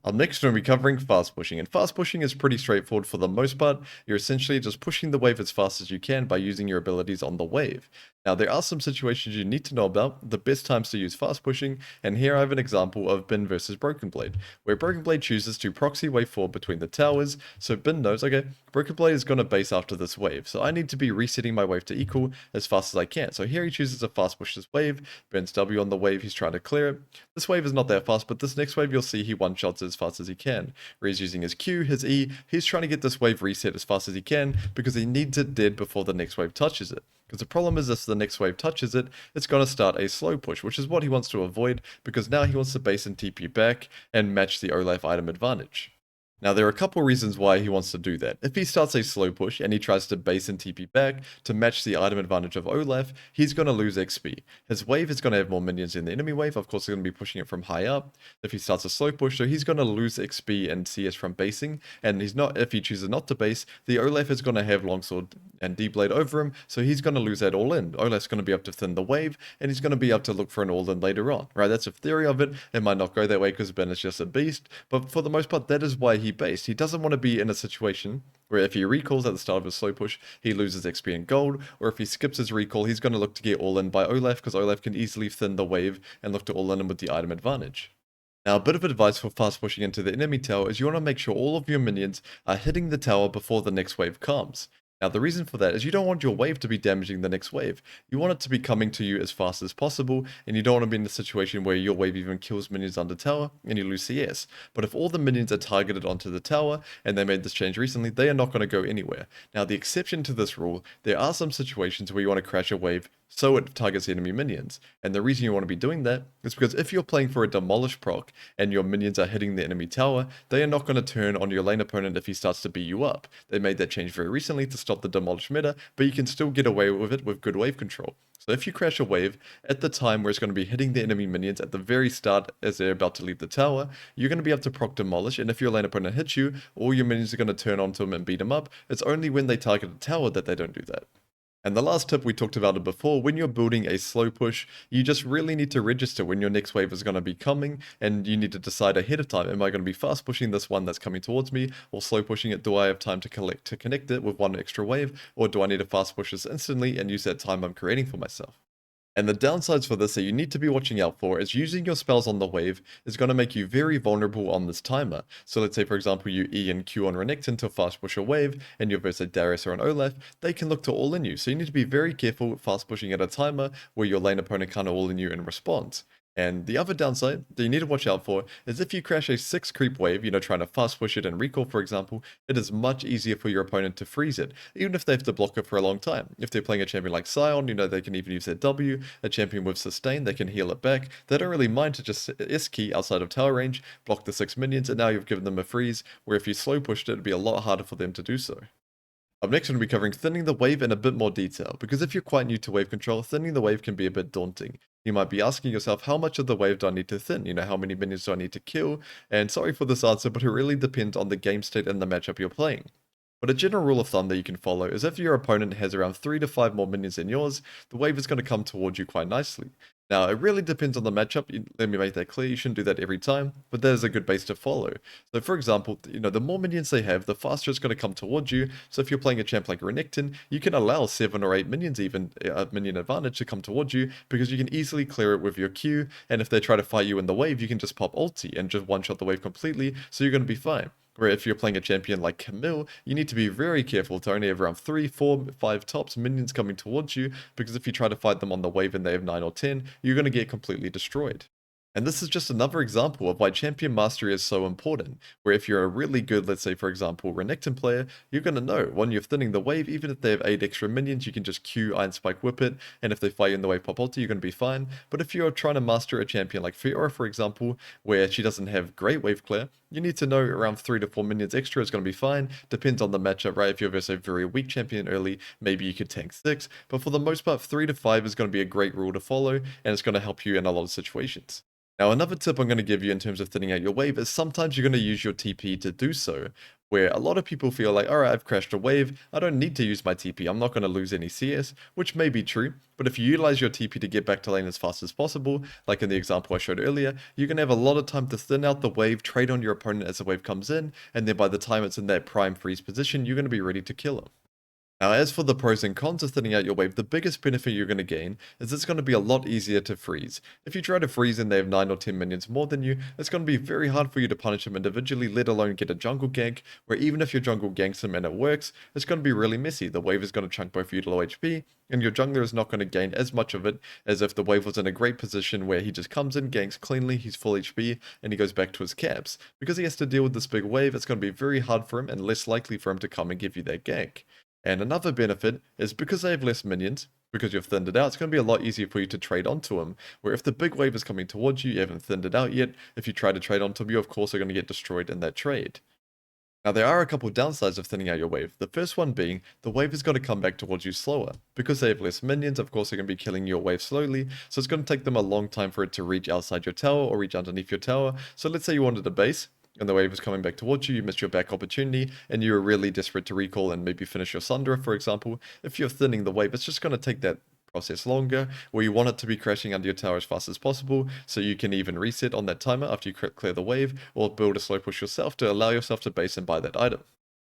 Next, we're going to be covering fast pushing, and fast pushing is pretty straightforward for the most part. You're essentially just pushing the wave as fast as you can by using your abilities on the wave. Now, there are some situations you need to know about, the best times to use fast pushing, and here I have an example of Bin versus Broken Blade, where Broken Blade chooses to proxy wave forward between the towers, so Bin knows, okay, Broken Blade is going to base after this wave, so I need to be resetting my wave to equal as fast as I can. So here he chooses to fast push this wave, Bin's W on the wave, he's trying to clear it. This wave is not that fast, but this next wave you'll see he one-shots as fast as he can, where he's using his Q, his E, he's trying to get this wave reset as fast as he can, because he needs it dead before the next wave touches it. Because the problem is if the next wave touches it, it's going to start a slow push, which is what he wants to avoid, because now he wants to base and TP back and match the Olaf item advantage. Now, there are a couple reasons why he wants to do that. If he starts a slow push and he tries to base and TP back to match the item advantage of Olaf, he's going to lose XP. His wave is going to have more minions than the enemy wave, of course he's going to be pushing it from high up. If he starts a slow push, so he's going to lose XP and CS from basing, and if he chooses not to base, the Olaf is going to have longsword and D-blade over him, so he's going to lose that all in. Olaf's going to be able to thin the wave, and he's going to be able to look for an all in later on, right? That's a theory of it. It might not go that way because Ben is just a beast, but for the most part, that is why he based. He doesn't want to be in a situation where if he recalls at the start of his slow push, he loses XP and gold, or if he skips his recall, he's going to look to get all in by Olaf, because Olaf can easily thin the wave and look to all in him with the item advantage. Now, a bit of advice for fast pushing into the enemy tower is you want to make sure all of your minions are hitting the tower before the next wave comes. Now, the reason for that is you don't want your wave to be damaging the next wave. You want it to be coming to you as fast as possible, and you don't want to be in a situation where your wave even kills minions under tower and you lose CS. But if all the minions are targeted onto the tower, and they made this change recently, they are not going to go anywhere. Now, the exception to this rule, there are some situations where you want to crash a wave so it targets enemy minions. And the reason you want to be doing that is because if you're playing for a demolish proc and your minions are hitting the enemy tower, they are not going to turn on your lane opponent if he starts to beat you up. They made that change very recently to stop the demolish meta, but you can still get away with it with good wave control. So if you crash a wave at the time where it's going to be hitting the enemy minions at the very start as they're about to leave the tower, you're going to be able to proc demolish, and if your lane opponent hits you, all your minions are going to turn onto him and beat him up. It's only when they target a tower that they don't do that. And the last tip, we talked about it before, when you're building a slow push, you just really need to register when your next wave is going to be coming, and you need to decide ahead of time, am I going to be fast pushing this one that's coming towards me, or slow pushing it? Do I have time to connect it with one extra wave, or do I need to fast push this instantly and use that time I'm creating for myself? And the downsides for this that you need to be watching out for is using your spells on the wave is going to make you very vulnerable on this timer. So let's say, for example, you E and Q on Renekton to fast push a wave, and you're versus Darius or an Olaf, they can look to all in you. So you need to be very careful fast pushing at a timer where your lane opponent can't all in you in response. And the other downside that you need to watch out for is if you crash a 6 creep wave, trying to fast push it and recall, for example, it is much easier for your opponent to freeze it, even if they have to block it for a long time. If they're playing a champion like Sion, they can even use their W, a champion with sustain, they can heal it back. They don't really mind to just S-key outside of tower range, block the 6 minions, and now you've given them a freeze, where if you slow pushed it, it'd be a lot harder for them to do so. Up next, we're going to be covering thinning the wave in a bit more detail, because if you're quite new to wave control, thinning the wave can be a bit daunting. You might be asking yourself, how much of the wave do I need to thin? How many minions do I need to kill? And sorry for this answer, but it really depends on the game state and the matchup you're playing. But a general rule of thumb that you can follow is if your opponent has around 3 to 5 more minions than yours, the wave is going to come towards you quite nicely. Now, it really depends on the matchup. Let me make that clear. You shouldn't do that every time, but there's a good base to follow. So, for example, the more minions they have, the faster it's going to come towards you. So, if you're playing a champ like Renekton, you can allow 7 or 8 minions, even a minion advantage, to come towards you because you can easily clear it with your Q. And if they try to fight you in the wave, you can just pop ulti and just one-shot the wave completely. So, you're going to be fine. Where if you're playing a champion like Camille, you need to be very careful to only have around 3, 4, 5 tops minions coming towards you, because if you try to fight them on the wave and they have 9 or 10, you're going to get completely destroyed. And this is just another example of why champion mastery is so important, where if you're a really good, let's say for example, Renekton player, you're going to know when you're thinning the wave, even if they have 8 extra minions, you can just Q, Iron Spike, whip it, and if they fight you in the wave pop ulti, you're going to be fine. But if you're trying to master a champion like Fiora, for example, where she doesn't have great wave clear, you need to know around 3 to 4 minions extra is going to be fine. Depends on the matchup, right? If you're versus a very weak champion early, maybe you could tank 6, but for the most part, 3 to 5 is going to be a great rule to follow, and it's going to help you in a lot of situations. Now, another tip I'm going to give you in terms of thinning out your wave is sometimes you're going to use your TP to do so, where a lot of people feel like, alright, I've crashed a wave, I don't need to use my TP, I'm not going to lose any CS, which may be true, but if you utilize your TP to get back to lane as fast as possible, like in the example I showed earlier, you're going to have a lot of time to thin out the wave, trade on your opponent as the wave comes in, and then by the time it's in that prime freeze position, you're going to be ready to kill him. Now, as for the pros and cons of thinning out your wave, the biggest benefit you're going to gain is it's going to be a lot easier to freeze. If you try to freeze and they have 9 or 10 minions more than you, it's going to be very hard for you to punish them individually, let alone get a jungle gank, where even if your jungle ganks them and it works, it's going to be really messy. The wave is going to chunk both of you to low HP, and your jungler is not going to gain as much of it as if the wave was in a great position where he just comes in, ganks cleanly, he's full HP, and he goes back to his caps. Because he has to deal with this big wave, it's going to be very hard for him and less likely for him to come and give you that gank. And another benefit is because they have less minions, because you've thinned it out, it's going to be a lot easier for you to trade onto them. Where if the big wave is coming towards you, you haven't thinned it out yet, if you try to trade onto them, you of course are going to get destroyed in that trade. Now, there are a couple downsides of thinning out your wave. The first one being, the wave has got to come back towards you slower. Because they have less minions, of course, they're going to be killing your wave slowly, so it's going to take them a long time for it to reach outside your tower or reach underneath your tower. So let's say you wanted a base, and the wave was coming back towards you, you missed your back opportunity, and you were really desperate to recall and maybe finish your Sundra, for example. If you're thinning the wave, it's just going to take that process longer, where you want it to be crashing under your tower as fast as possible, so you can even reset on that timer after you clear the wave, or build a slow push yourself to allow yourself to base and buy that item.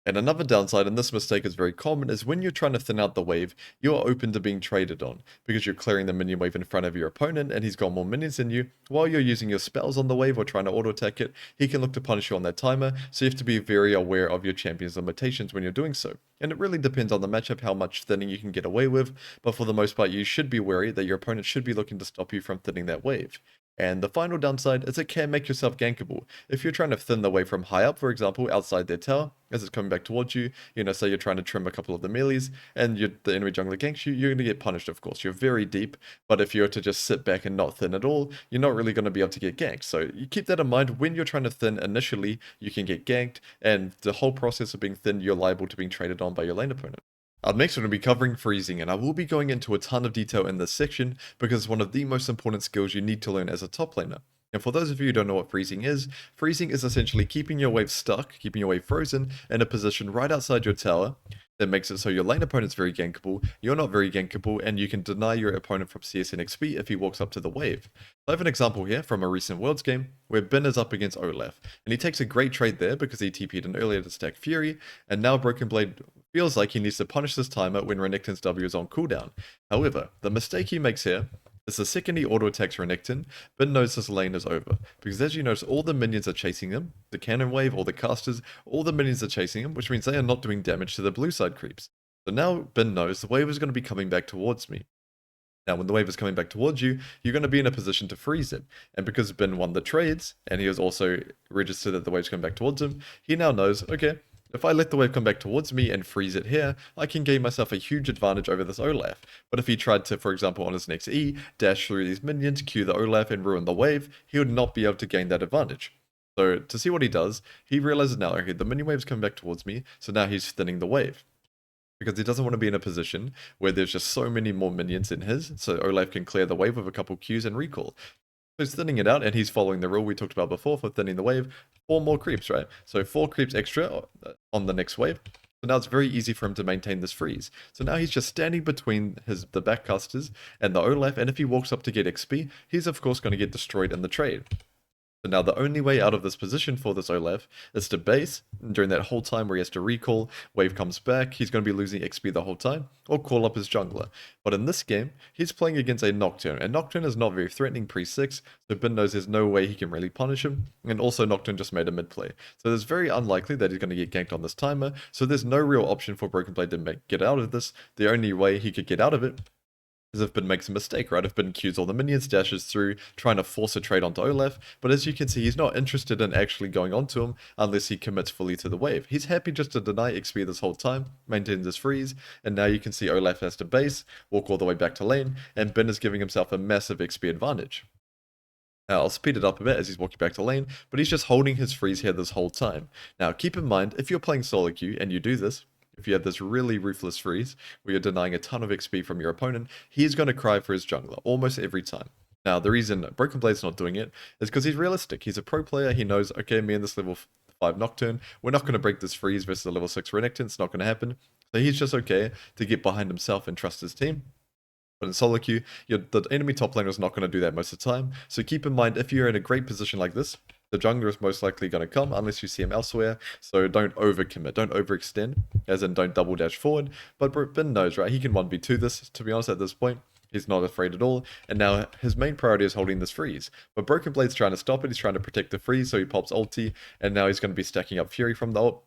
And another downside, and this mistake is very common, is when you're trying to thin out the wave, you are open to being traded on, because you're clearing the minion wave in front of your opponent, and he's got more minions than you. While you're using your spells on the wave or trying to auto-attack it, he can look to punish you on that timer, so you have to be very aware of your champion's limitations when you're doing so. And it really depends on the matchup how much thinning you can get away with, but for the most part you should be wary that your opponent should be looking to stop you from thinning that wave. And the final downside is it can make yourself gankable. If you're trying to thin the wave from high up, for example, outside their tower, as it's coming back towards you, say you're trying to trim a couple of the melees, and the enemy jungler ganks you, you're going to get punished, of course. You're very deep, but if you were to just sit back and not thin at all, you're not really going to be able to get ganked. So you keep that in mind. When you're trying to thin initially, you can get ganked, and the whole process of being thin, you're liable to being traded on by your lane opponent. Next, we're going to be covering freezing, and I will be going into a ton of detail in this section because it's one of the most important skills you need to learn as a top laner. And for those of you who don't know what freezing is essentially keeping your wave stuck, keeping your wave frozen in a position right outside your tower that makes it so your lane opponent's very gankable, you're not very gankable, and you can deny your opponent from CSN XP if he walks up to the wave. I have an example here from a recent Worlds game where Ben is up against Olaf, and he takes a great trade there because he TP'd in earlier to stack Fury, and now Broken Blade feels like he needs to punish this timer when Renekton's W is on cooldown. However, the mistake he makes here is the second he auto-attacks Renekton, Ben knows his lane is over. Because as you notice, all the minions are chasing him, the cannon wave, all the casters, all the minions are chasing him, which means they are not doing damage to the blue side creeps. So now Ben knows the wave is going to be coming back towards me. Now, when the wave is coming back towards you, you're going to be in a position to freeze it. And because Ben won the trades, and he has also registered that the wave's coming back towards him, he now knows, okay, if I let the wave come back towards me and freeze it here, I can gain myself a huge advantage over this Olaf. But if he tried to, for example, on his next E, dash through these minions, Q the Olaf, and ruin the wave, he would not be able to gain that advantage. So to see what he does, he realizes now, okay, the minion wave's coming back towards me, so now he's thinning the wave. Because he doesn't want to be in a position where there's just so many more minions in his, so Olaf can clear the wave with a couple Qs and recall. So he's thinning it out, and he's following the rule we talked about before for thinning the wave. 4 more creeps, right? So 4 creeps extra on the next wave. So now it's very easy for him to maintain this freeze. So now he's just standing between the backcasters and the Olaf, and if he walks up to get XP, he's of course going to get destroyed in the trade. So now the only way out of this position for this Olaf is to base during that whole time where he has to recall, wave comes back, he's going to be losing XP the whole time, or call up his jungler. But in this game, he's playing against a Nocturne, and Nocturne is not very threatening pre-6, so Ben knows there's no way he can really punish him, and also Nocturne just made a mid-play. So it's very unlikely that he's going to get ganked on this timer, so there's no real option for Broken Blade to get out of this. The only way he could get out of it is if Ben makes a mistake, right? If Ben Qs all the minions, dashes through, trying to force a trade onto Olaf, but as you can see, he's not interested in actually going onto him unless he commits fully to the wave. He's happy just to deny XP this whole time, maintain this freeze, and now you can see Olaf has to base, walk all the way back to lane, and Ben is giving himself a massive XP advantage. Now, I'll speed it up a bit as he's walking back to lane, but he's just holding his freeze here this whole time. Now, keep in mind, if you're playing solo queue and you do this, if you have this really ruthless freeze, where you're denying a ton of XP from your opponent, he's going to cry for his jungler, almost every time. Now, the reason Broken Blade's not doing it is because he's realistic. He's a pro player, he knows, okay, me and this level 5 Nocturne, we're not going to break this freeze versus a level 6 Renekton, it's not going to happen. So he's just okay to get behind himself and trust his team. But in solo queue, the enemy top laner is not going to do that most of the time, so keep in mind, if you're in a great position like this, the jungler is most likely going to come unless you see him elsewhere, so don't overcommit, don't overextend, as in don't double dash forward. But Ben knows, right, he can 1v2 this, to be honest, at this point. He's not afraid at all, and now his main priority is holding this freeze. But Broken Blade's trying to stop it, he's trying to protect the freeze, so he pops ulti, and now he's going to be stacking up Fury from the ult.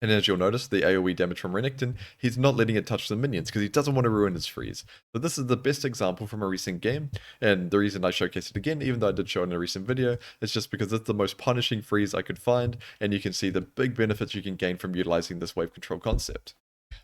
And as you'll notice, the AoE damage from Renekton, he's not letting it touch the minions because he doesn't want to ruin his freeze. So this is the best example from a recent game, and the reason I showcase it again, even though I did show it in a recent video, is just because it's the most punishing freeze I could find, and you can see the big benefits you can gain from utilizing this wave control concept.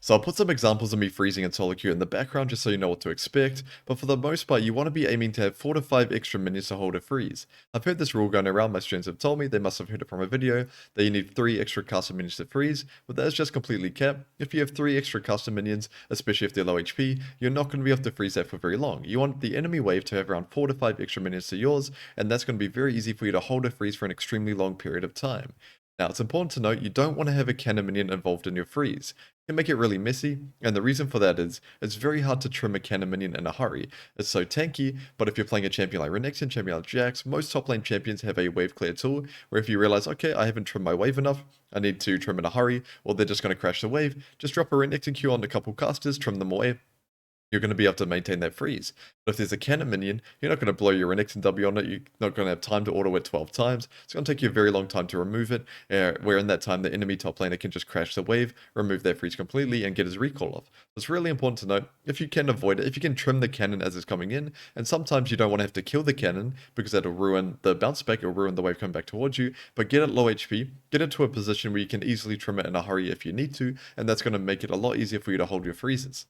So I'll put some examples of me freezing in solo queue in the background just so you know what to expect, but for the most part you want to be aiming to have 4 to 5 extra minions to hold a freeze. I've heard this rule going around, my students have told me, they must have heard it from a video, that you need 3 extra custom minions to freeze, but that is just completely capped. If you have 3 extra custom minions, especially if they're low HP, you're not going to be able to freeze that for very long. You want the enemy wave to have around 4 to 5 extra minions to yours, and that's going to be very easy for you to hold a freeze for an extremely long period of time. Now, it's important to note you don't want to have a cannon minion involved in your freeze. It can make it really messy, and the reason for that is it's very hard to trim a cannon minion in a hurry. It's so tanky, but if you're playing a champion like Renekton, champion like Jax, most top lane champions have a wave clear tool, where if you realize, okay, I haven't trimmed my wave enough, I need to trim in a hurry, or they're just going to crash the wave, just drop a Renekton Q on a couple casters, trim them away, you're going to be able to maintain that freeze. But if there's a cannon minion, you're not going to blow your Renekton W on it, you're not going to have time to auto it 12 times, it's going to take you a very long time to remove it, where in that time the enemy top laner can just crash the wave, remove their freeze completely, and get his recall off. It's really important to note, if you can avoid it, if you can trim the cannon as it's coming in, and sometimes you don't want to have to kill the cannon, because that'll ruin the bounce back, it'll ruin the wave coming back towards you, but get it low HP, get it to a position where you can easily trim it in a hurry if you need to, and that's going to make it a lot easier for you to hold your freezes.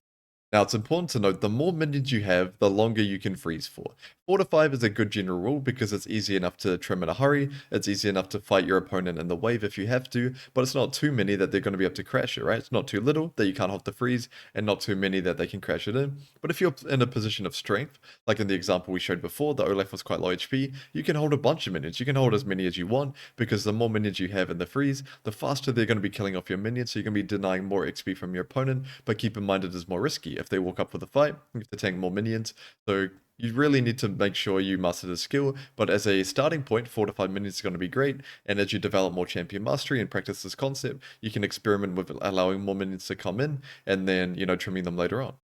Now, it's important to note the more minions you have, the longer you can freeze for. 4 to 5 is a good general rule because it's easy enough to trim in a hurry, it's easy enough to fight your opponent in the wave if you have to, but it's not too many that they're going to be able to crash it, right? It's not too little that you can't hold the freeze, and not too many that they can crash it in. But if you're in a position of strength, like in the example we showed before, the Olaf was quite low HP, you can hold a bunch of minions. You can hold as many as you want, because the more minions you have in the freeze, the faster they're going to be killing off your minions, so you're going to be denying more XP from your opponent, but keep in mind it is more risky. If they walk up with a fight, you have to tank more minions, so you really need to make sure you master the skill, but as a starting point, 4 to 5 minutes is going to be great, and as you develop more champion mastery and practice this concept, you can experiment with allowing more minions to come in, and then, trimming them later on.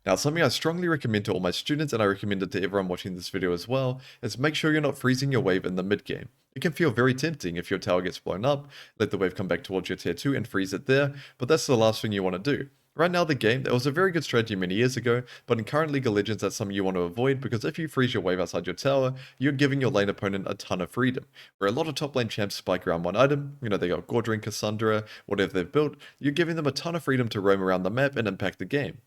Now, something I strongly recommend to all my students, and I recommend it to everyone watching this video as well, is make sure you're not freezing your wave in the mid game. It can feel very tempting if your tower gets blown up, let the wave come back towards your tier 2 and freeze it there, but that's the last thing you want to do. Right now, the game, that was a very good strategy many years ago, but in current League of Legends, that's something you want to avoid, because if you freeze your wave outside your tower, you're giving your lane opponent a ton of freedom. Where a lot of top lane champs spike around one item, they got Gordrin, Cassandra, whatever they've built, you're giving them a ton of freedom to roam around the map and impact the game.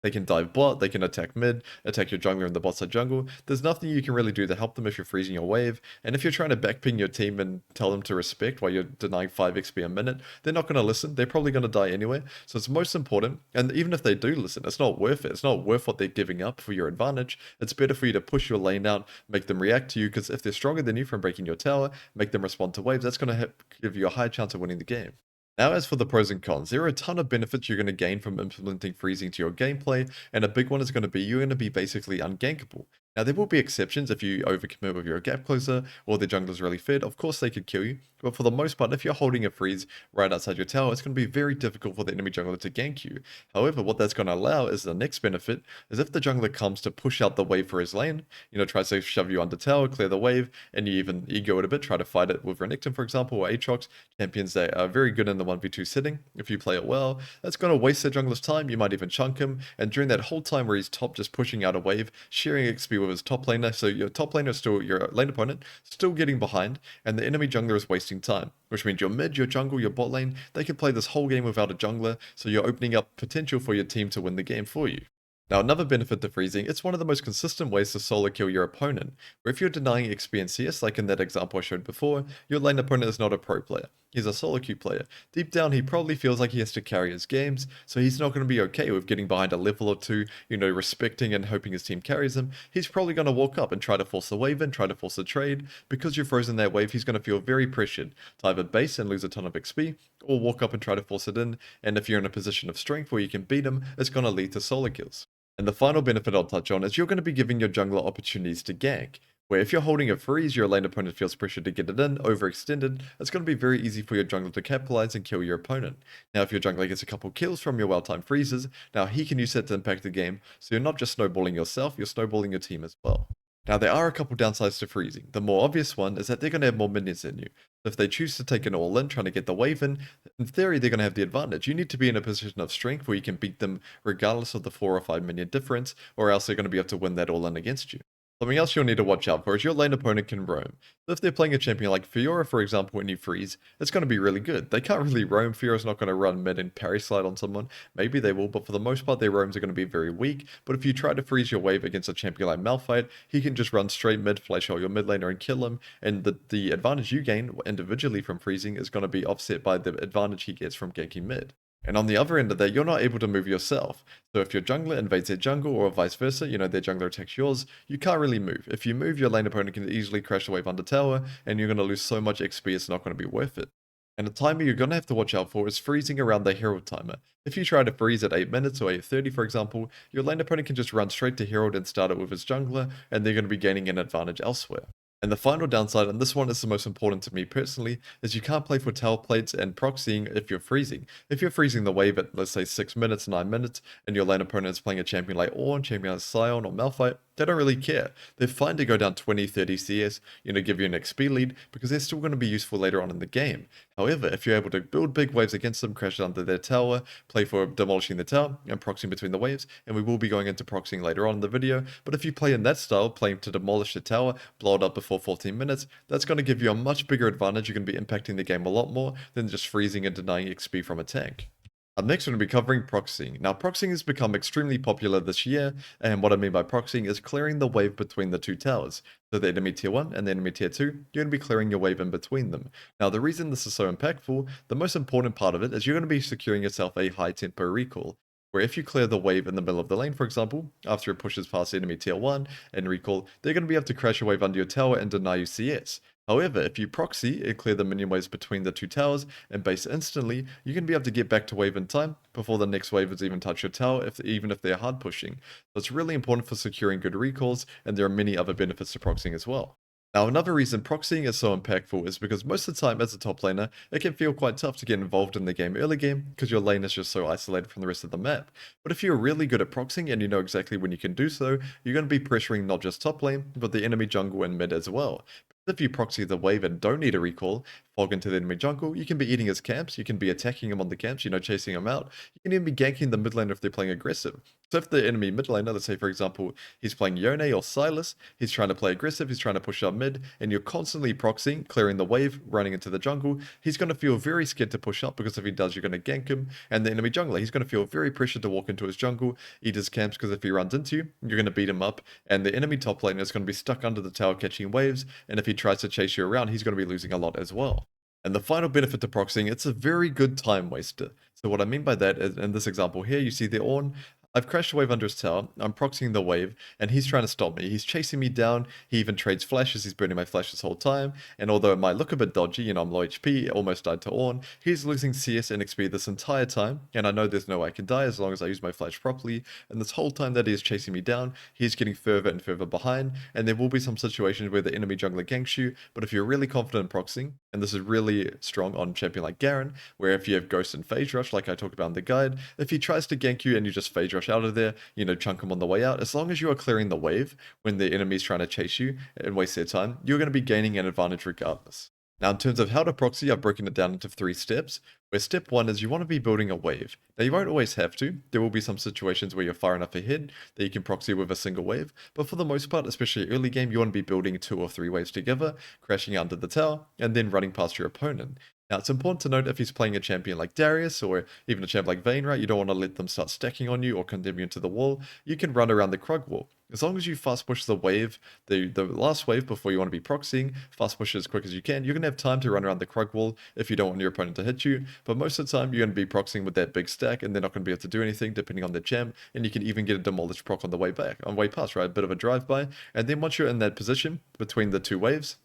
They can dive bot, they can attack mid, attack your jungler in the bot side jungle. There's nothing you can really do to help them if you're freezing your wave, and if you're trying to backping your team and tell them to respect while you're denying 5 XP a minute, they're not going to listen, they're probably going to die anyway, so it's most important, and even if they do listen, it's not worth it, it's not worth what they're giving up for your advantage. It's better for you to push your lane out, make them react to you, because if they're stronger than you from breaking your tower, make them respond to waves, that's going to give you a high chance of winning the game. Now, as for the pros and cons, there are a ton of benefits you're going to gain from implementing freezing to your gameplay, and a big one is going to be you're going to be basically ungankable. Now, there will be exceptions if you overcommit with your gap closer, or the jungler's really fed, of course they could kill you, but for the most part, if you're holding a freeze right outside your tower, it's going to be very difficult for the enemy jungler to gank you. However, what that's going to allow is the next benefit, is if the jungler comes to push out the wave for his lane, tries to shove you under tower, clear the wave, and you even ego it a bit, try to fight it with Renekton, for example, or Aatrox, champions that are very good in the 1v2 setting. If you play it well, that's going to waste the jungler's time, you might even chunk him, and during that whole time where he's top just pushing out a wave, sharing XP with his top laner, so your top laner is still, your lane opponent, still getting behind, and the enemy jungler is wasting time, which means your mid, your jungle, your bot lane, they can play this whole game without a jungler, so you're opening up potential for your team to win the game for you. Now, another benefit to freezing, it's one of the most consistent ways to solo kill your opponent, where if you're denying XP and CS, like in that example I showed before, your lane opponent is not a pro player. He's a solo queue player. Deep down, he probably feels like he has to carry his games, so he's not going to be okay with getting behind a level or two, respecting and hoping his team carries him. He's probably going to walk up and try to force the wave in, try to force a trade. Because you've frozen that wave, he's going to feel very pressured to either base and lose a ton of XP, or walk up and try to force it in, and if you're in a position of strength where you can beat him, it's going to lead to solo kills. And the final benefit I'll touch on is you're going to be giving your jungler opportunities to gank, where if you're holding a freeze, your lane opponent feels pressure to get it in, overextended, it's going to be very easy for your jungler to capitalize and kill your opponent. Now, if your jungler gets a couple kills from your well-timed freezes, now he can use that to impact the game, so you're not just snowballing yourself, you're snowballing your team as well. Now, there are a couple downsides to freezing. The more obvious one is that they're going to have more minions than you. So if they choose to take an all-in, trying to get the wave in theory, they're going to have the advantage. You need to be in a position of strength where you can beat them regardless of the 4 or 5 minion difference, or else they're going to be able to win that all-in against you. Something else you'll need to watch out for is your lane opponent can roam. So if they're playing a champion like Fiora, for example, when you freeze, it's going to be really good. They can't really roam. Fiora's not going to run mid and parry slide on someone. Maybe they will, but for the most part, their roams are going to be very weak. But if you try to freeze your wave against a champion like Malphite, he can just run straight mid, flash out your mid laner and kill him. And the advantage you gain individually from freezing is going to be offset by the advantage he gets from ganking mid. And on the other end of that, you're not able to move yourself. So if your jungler invades their jungle or vice versa, their jungler attacks yours, you can't really move. If you move, your lane opponent can easily crash the wave under tower, and you're going to lose so much XP it's not going to be worth it. And the timer you're going to have to watch out for is freezing around the Herald timer. If you try to freeze at 8 minutes or 8:30 for example, your lane opponent can just run straight to Herald and start it with his jungler, and they're going to be gaining an advantage elsewhere. And the final downside, and this one is the most important to me personally, is you can't play for tower plates and proxying if you're freezing. If you're freezing the wave at, let's say, 6 minutes, 9 minutes, and your lane opponent is playing a champion like Ornn, champion like Sion or Malphite, they don't really care. They're fine to go down 20, 30 CS, give you an XP lead, because they're still going to be useful later on in the game. However, if you're able to build big waves against them, crash under their tower, play for demolishing the tower, and proxying between the waves, and we will be going into proxying later on in the video, but if you play in that style, playing to demolish the tower, blow it up before 14 minutes, that's going to give you a much bigger advantage. You're going to be impacting the game a lot more than just freezing and denying XP from a tank. Up next, we're going to be covering proxying. Now, proxying has become extremely popular this year, and what I mean by proxying is clearing the wave between the two towers. So the enemy tier 1 and the enemy tier 2, you're going to be clearing your wave in between them. Now, the reason this is so impactful, the most important part of it is you're going to be securing yourself a high tempo recall. Where if you clear the wave in the middle of the lane, for example, after it pushes past enemy tier 1 and recall, they're going to be able to crash a wave under your tower and deny you CS. However, if you proxy and clear the minion waves between the two towers and base instantly, you can be able to get back to wave in time before the next wave has even touched your tower, even if they're hard pushing. So it's really important for securing good recalls, and there are many other benefits to proxying as well. Now, another reason proxying is so impactful is because most of the time as a top laner, it can feel quite tough to get involved in the game early game because your lane is just so isolated from the rest of the map. But if you're really good at proxying and you know exactly when you can do so, you're going to be pressuring not just top lane, but the enemy jungle and mid as well. If you proxy the wave and don't need a recall, fog into the enemy jungle, you can be eating his camps, you can be attacking him on the camps, chasing him out. You can even be ganking the mid laner if they're playing aggressive. So if the enemy mid laner, let's say for example, he's playing Yone or Sylas, he's trying to play aggressive, he's trying to push up mid, and you're constantly proxying, clearing the wave, running into the jungle, he's going to feel very scared to push up because if he does, you're going to gank him. And the enemy jungler, he's going to feel very pressured to walk into his jungle, eat his camps, because if he runs into you, you're going to beat him up. And the enemy top laner is going to be stuck under the tower catching waves, and if he tries to chase you around, he's going to be losing a lot as well. And the final benefit to proxying, it's a very good time waster. So what I mean by that is, in this example here, you see the Ornn. I've crashed a wave under his tower, I'm proxying the wave, and he's trying to stop me. He's chasing me down, he even trades flashes, he's burning my flash this whole time, and although it might look a bit dodgy, I'm low HP, almost died to Ornn, he's losing CS and XP this entire time, and I know there's no way I can die as long as I use my flash properly, and this whole time that he is chasing me down, he's getting further and further behind, and there will be some situations where the enemy jungler ganks you, but if you're really confident in proxying, and this is really strong on champion like Garen, where if you have Ghost and Phase Rush, like I talked about in the guide, if he tries to gank you and you just Phase Rush out of there, chunk him on the way out, as long as you are clearing the wave when the enemy's trying to chase you and waste their time, you're going to be gaining an advantage regardless. Now, in terms of how to proxy, I've broken it down into 3 steps, where step 1 is you want to be building a wave. Now, you won't always have to. There will be some situations where you're far enough ahead that you can proxy with a single wave, but for the most part, especially early game, you want to be building 2 or 3 waves together, crashing under the tower, and then running past your opponent. Now, it's important to note if he's playing a champion like Darius or even a champion like Vayne, right? You don't want to let them start stacking on you or condemn you into the wall. You can run around the Krug wall. As long as you fast push the wave, the last wave before you want to be proxying, fast push as quick as you can, you're going to have time to run around the Krug wall if you don't want your opponent to hit you. But most of the time, you're going to be proxying with that big stack and they're not going to be able to do anything depending on their champ. And you can even get a demolished proc on the way back, on way past, right? A bit of a drive-by. And then once you're in that position between the 2 waves,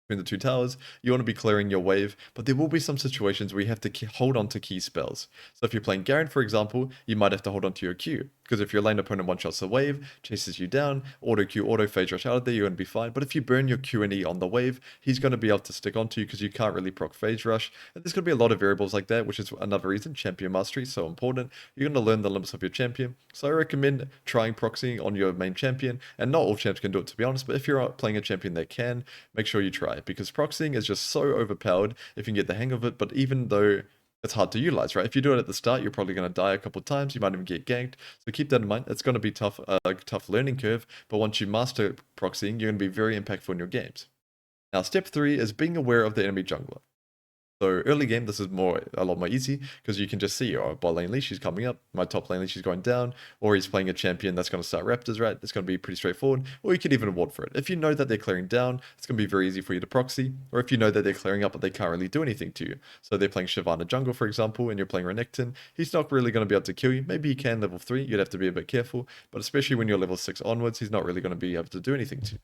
between the 2 towers, you want to be clearing your wave, but there will be some situations where you have to hold on to key spells. So if you're playing Garen, for example, you might have to hold on to your Q, because if your lane opponent one-shots a wave, chases you down, auto Q, auto phase rush out of there, you're going to be fine. But if you burn your Q and E on the wave, he's going to be able to stick onto you because you can't really proc phase rush. And there's going to be a lot of variables like that, which is another reason champion mastery is so important. You're going to learn the limits of your champion. So I recommend trying proxying on your main champion, and not all champs can do it, to be honest, but if you're playing a champion that can, make sure you try it, because proxying is just so overpowered if you can get the hang of it. But even though it's hard to utilize, right? If you do it at the start, you're probably going to die a couple of times. You might even get ganked. So keep that in mind. It's going to be tough, a tough learning curve. But once you master proxying, you're going to be very impactful in your games. Now, step 3 is being aware of the enemy jungler. So early game, this is a lot more easy because you can just see, oh, bot lane leash, she's coming up, my top lane leash is going down, or he's playing a champion that's going to start Raptors, right? It's going to be pretty straightforward, or you could even ward for it. If you know that they're clearing down, it's going to be very easy for you to proxy, or if you know that they're clearing up but they can't really do anything to you. So they're playing Shyvana jungle, for example, and you're playing Renekton, he's not really going to be able to kill you. Maybe he can level 3, you'd have to be a bit careful, but especially when you're level 6 onwards, he's not really going to be able to do anything to you.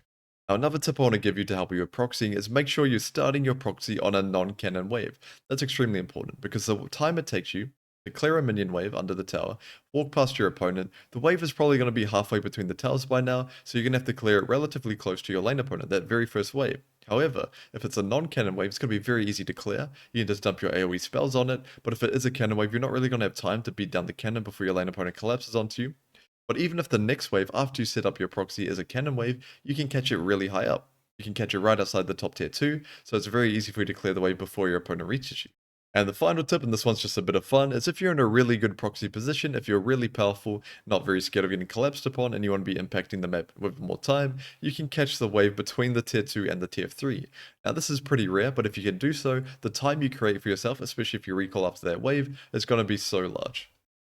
Now, another tip I want to give you to help you with proxying is make sure you're starting your proxy on a non-cannon wave. That's extremely important because the time it takes you to clear a minion wave under the tower, walk past your opponent, the wave is probably going to be halfway between the towers by now, so you're going to have to clear it relatively close to your lane opponent, that very first wave. However, if it's a non-cannon wave, it's going to be very easy to clear. You can just dump your AoE spells on it, but if it is a cannon wave, you're not really going to have time to beat down the cannon before your lane opponent collapses onto you. But even if the next wave after you set up your proxy is a cannon wave, you can catch it really high up. You can catch it right outside the top tier 2, so it's very easy for you to clear the wave before your opponent reaches you. And the final tip, and this one's just a bit of fun, is if you're in a really good proxy position, if you're really powerful, not very scared of getting collapsed upon, and you want to be impacting the map with more time, you can catch the wave between the tier 2 and the tier 3. Now this is pretty rare, but if you can do so, the time you create for yourself, especially if you recall after that wave, is going to be so large.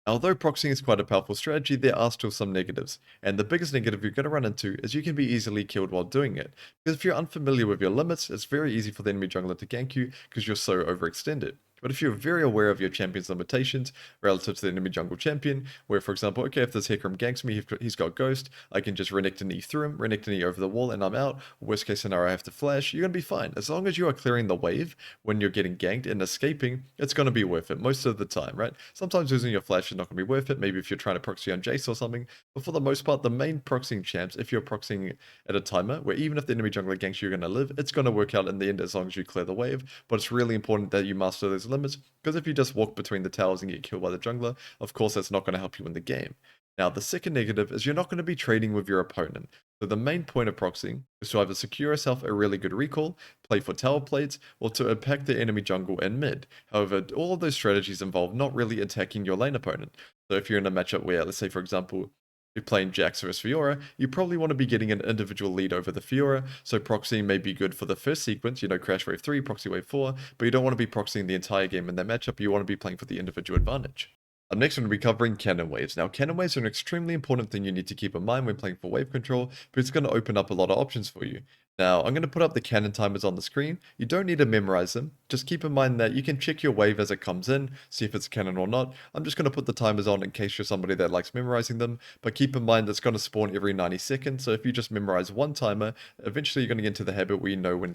Although proxying is quite a powerful strategy, there are still some negatives, and the biggest negative you're going to run into is you can be easily killed while doing it, because if you're unfamiliar with your limits, it's very easy for the enemy jungler to gank you because you're so overextended. But if you're very aware of your champion's limitations relative to the enemy jungle champion, where for example, okay, if this Hecarim ganks me, he's got Ghost, I can just Renekton E through him, Renekton E over the wall, and I'm out. Worst case scenario, I have to flash, you're going to be fine. As long as you are clearing the wave when you're getting ganked and escaping, it's going to be worth it most of the time, right? Sometimes losing your flash is not going to be worth it, maybe if you're trying to proxy on Jace or something, but for the most part, the main proxying champs, if you're proxying at a timer, where even if the enemy jungler ganks you, you're going to live, it's going to work out in the end as long as you clear the wave, but it's really important that you master those limits, because if you just walk between the towers and get killed by the jungler, of course that's not going to help you win the game. Now, the second negative is you're not going to be trading with your opponent. So the main point of proxying is to either secure yourself a really good recall, play for tower plates, or to impact the enemy jungle and mid. However, all of those strategies involve not really attacking your lane opponent. So if you're in a matchup where, let's say for example, you're playing Jax versus Fiora, you probably want to be getting an individual lead over the Fiora, so proxying may be good for the first sequence, Crash Wave 3, Proxy Wave 4, but you don't want to be proxying the entire game in that matchup, you want to be playing for the individual advantage. Up next, we're going to be covering cannon waves. Now, cannon waves are an extremely important thing you need to keep in mind when playing for wave control, because it's going to open up a lot of options for you. Now, I'm going to put up the cannon timers on the screen. You don't need to memorize them. Just keep in mind that you can check your wave as it comes in, see if it's a cannon or not. I'm just going to put the timers on in case you're somebody that likes memorizing them, but keep in mind it's going to spawn every 90 seconds, so if you just memorize one timer, eventually you're going to get into the habit where you know when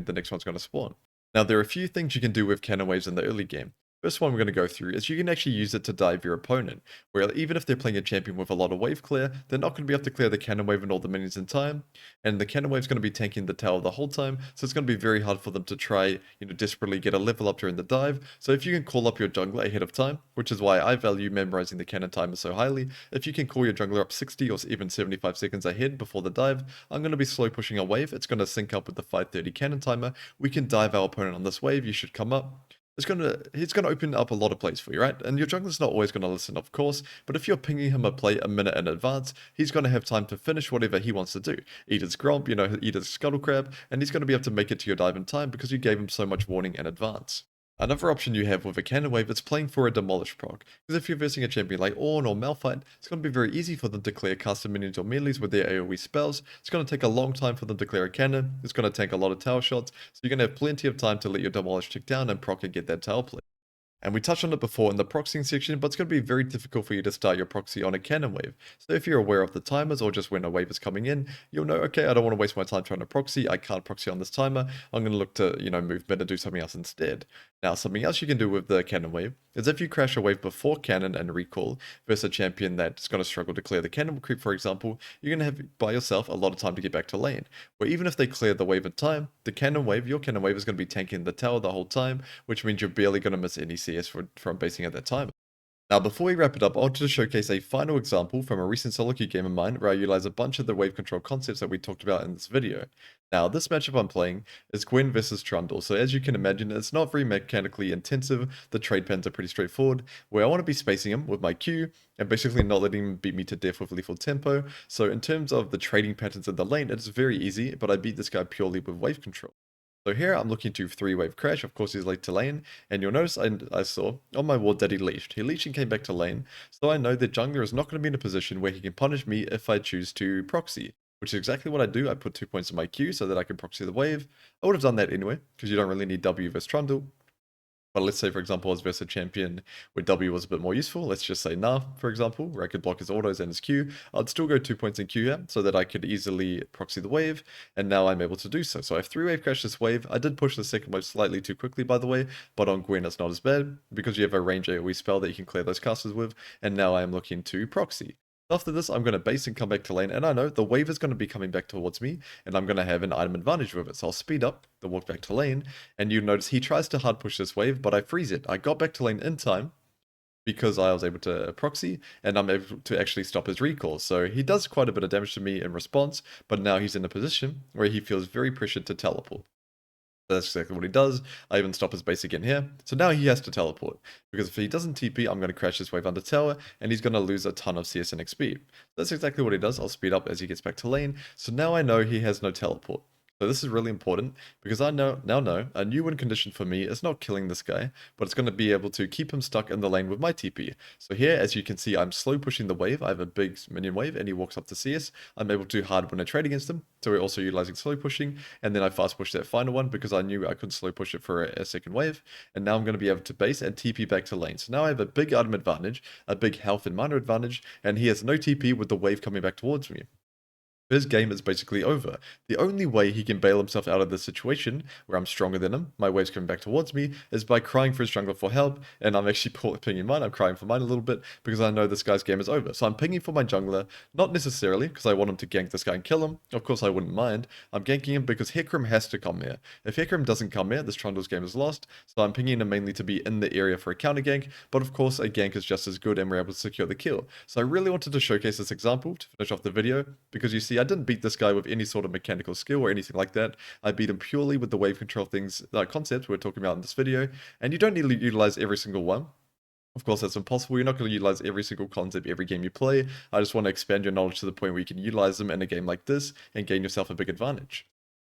the next one's going to spawn. Now, there are a few things you can do with cannon waves in the early game. First one we're going to go through is you can actually use it to dive your opponent, where even if they're playing a champion with a lot of wave clear, they're not going to be able to clear the cannon wave and all the minions in time, and the cannon wave is going to be tanking the tower the whole time, so it's going to be very hard for them to try, desperately get a level up during the dive. So if you can call up your jungler ahead of time, which is why I value memorizing the cannon timer so highly, if you can call your jungler up 60 or even 75 seconds ahead before the dive, I'm going to be slow pushing a wave, it's going to sync up with the 530 cannon timer, we can dive our opponent on this wave, you should come up. It's going to open up a lot of plays for you, right? And your jungler's not always going to listen, of course, but if you're pinging him a play a minute in advance, he's going to have time to finish whatever he wants to do. Eat his gromp, eat his scuttle crab, and he's going to be able to make it to your dive in time because you gave him so much warning in advance. Another option you have with a cannon wave is playing for a demolish proc, because if you're versing a champion like Ornn or Malphite, it's going to be very easy for them to clear custom minions or melees with their AoE spells. It's going to take a long time for them to clear a cannon, it's going to take a lot of tower shots, so you're going to have plenty of time to let your demolish tick down and proc and get that tower play. And we touched on it before in the proxying section, but it's going to be very difficult for you to start your proxy on a cannon wave. So if you're aware of the timers or just when a wave is coming in, you'll know, okay, I don't want to waste my time trying to proxy. I can't proxy on this timer. I'm going to look to, move mid and do something else instead. Now, something else you can do with the cannon wave is if you crash a wave before cannon and recall versus a champion that's going to struggle to clear the cannon creep, for example, you're going to have by yourself a lot of time to get back to lane. Where even if they clear the wave in time, your cannon wave is going to be tanking the tower the whole time, which means you're barely going to miss any CS from basing at that time. Now, before we wrap it up, I wanted to showcase a final example from a recent solo queue game of mine where I utilize a bunch of the wave control concepts that we talked about in this video. Now, this matchup I'm playing is Gwen versus Trundle, so as you can imagine, it's not very mechanically intensive. The trade patterns are pretty straightforward, where I want to be spacing him with my Q and basically not letting him beat me to death with lethal tempo. So in terms of the trading patterns in the lane, it's very easy, but I beat this guy purely with wave control. So here I'm looking to 3-wave crash, of course he's late to lane, and you'll notice I saw on my ward that he leashed. He leashed and came back to lane, so I know that jungler is not going to be in a position where he can punish me if I choose to proxy, which is exactly what I do. I put 2 points in my Q so that I can proxy the wave. I would have done that anyway, because you don't really need W versus Trundle. But let's say, for example, I was versus a champion where W was a bit more useful. Let's just say Nah, for example, where I could block his autos and his Q. I'd still go 2 points in Q here so that I could easily proxy the wave, and now I'm able to do so. So I have 3-wave crash this wave. I did push the second wave slightly too quickly, by the way, but on Gwen it's not as bad because you have a range AoE spell that you can clear those casters with, and now I am looking to proxy. After this, I'm going to base and come back to lane, and I know the wave is going to be coming back towards me, and I'm going to have an item advantage with it. So I'll speed up the walk back to lane, and you notice he tries to hard push this wave, but I freeze it. I got back to lane in time because I was able to proxy, and I'm able to actually stop his recall. So he does quite a bit of damage to me in response, but now he's in a position where he feels very pressured to teleport. That's exactly what he does. I even stop his base again here. So now he has to teleport. Because if he doesn't TP, I'm going to crash this wave under tower, and he's going to lose a ton of CS and XP. That's exactly what he does. I'll speed up as he gets back to lane. So now I know he has no teleport. So this is really important, because I now know a new win condition for me is not killing this guy, but it's going to be able to keep him stuck in the lane with my TP. So here, as you can see, I'm slow pushing the wave. I have a big minion wave, and he walks up to CS. I'm able to hard win a trade against him, so we're also utilizing slow pushing, and then I fast push that final one because I knew I couldn't slow push it for a second wave, and now I'm going to be able to base and TP back to lane. So now I have a big item advantage, a big health and mana advantage, and he has no TP with the wave coming back towards me. His game is basically over. The only way he can bail himself out of this situation, where I'm stronger than him, my wave's coming back towards me, is by crying for his jungler for help, and I'm actually pinging mine, I'm crying for mine a little bit, because I know this guy's game is over. So I'm pinging for my jungler, not necessarily because I want him to gank this guy and kill him, of course I wouldn't mind. I'm ganking him because Hecarim has to come here. If Hecarim doesn't come here, this Trundle's game is lost, so I'm pinging him mainly to be in the area for a counter gank, but of course a gank is just as good and we're able to secure the kill. So I really wanted to showcase this example to finish off the video, because you see I didn't beat this guy with any sort of mechanical skill or anything like that. I beat him purely with the wave control things, concepts we're talking about in this video, and you don't need to utilize every single one. Of course, that's impossible. You're not going to utilize every single concept every game you play. I just want to expand your knowledge to the point where you can utilize them in a game like this and gain yourself a big advantage.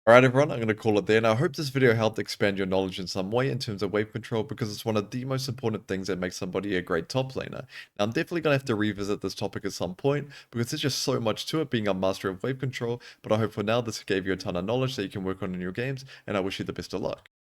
Alright everyone, I'm going to call it there. And I hope this video helped expand your knowledge in some way in terms of wave control, because it's one of the most important things that makes somebody a great top laner. Now I'm definitely going to have to revisit this topic at some point, because there's just so much to it being a master of wave control, but I hope for now this gave you a ton of knowledge that you can work on in your games, and I wish you the best of luck.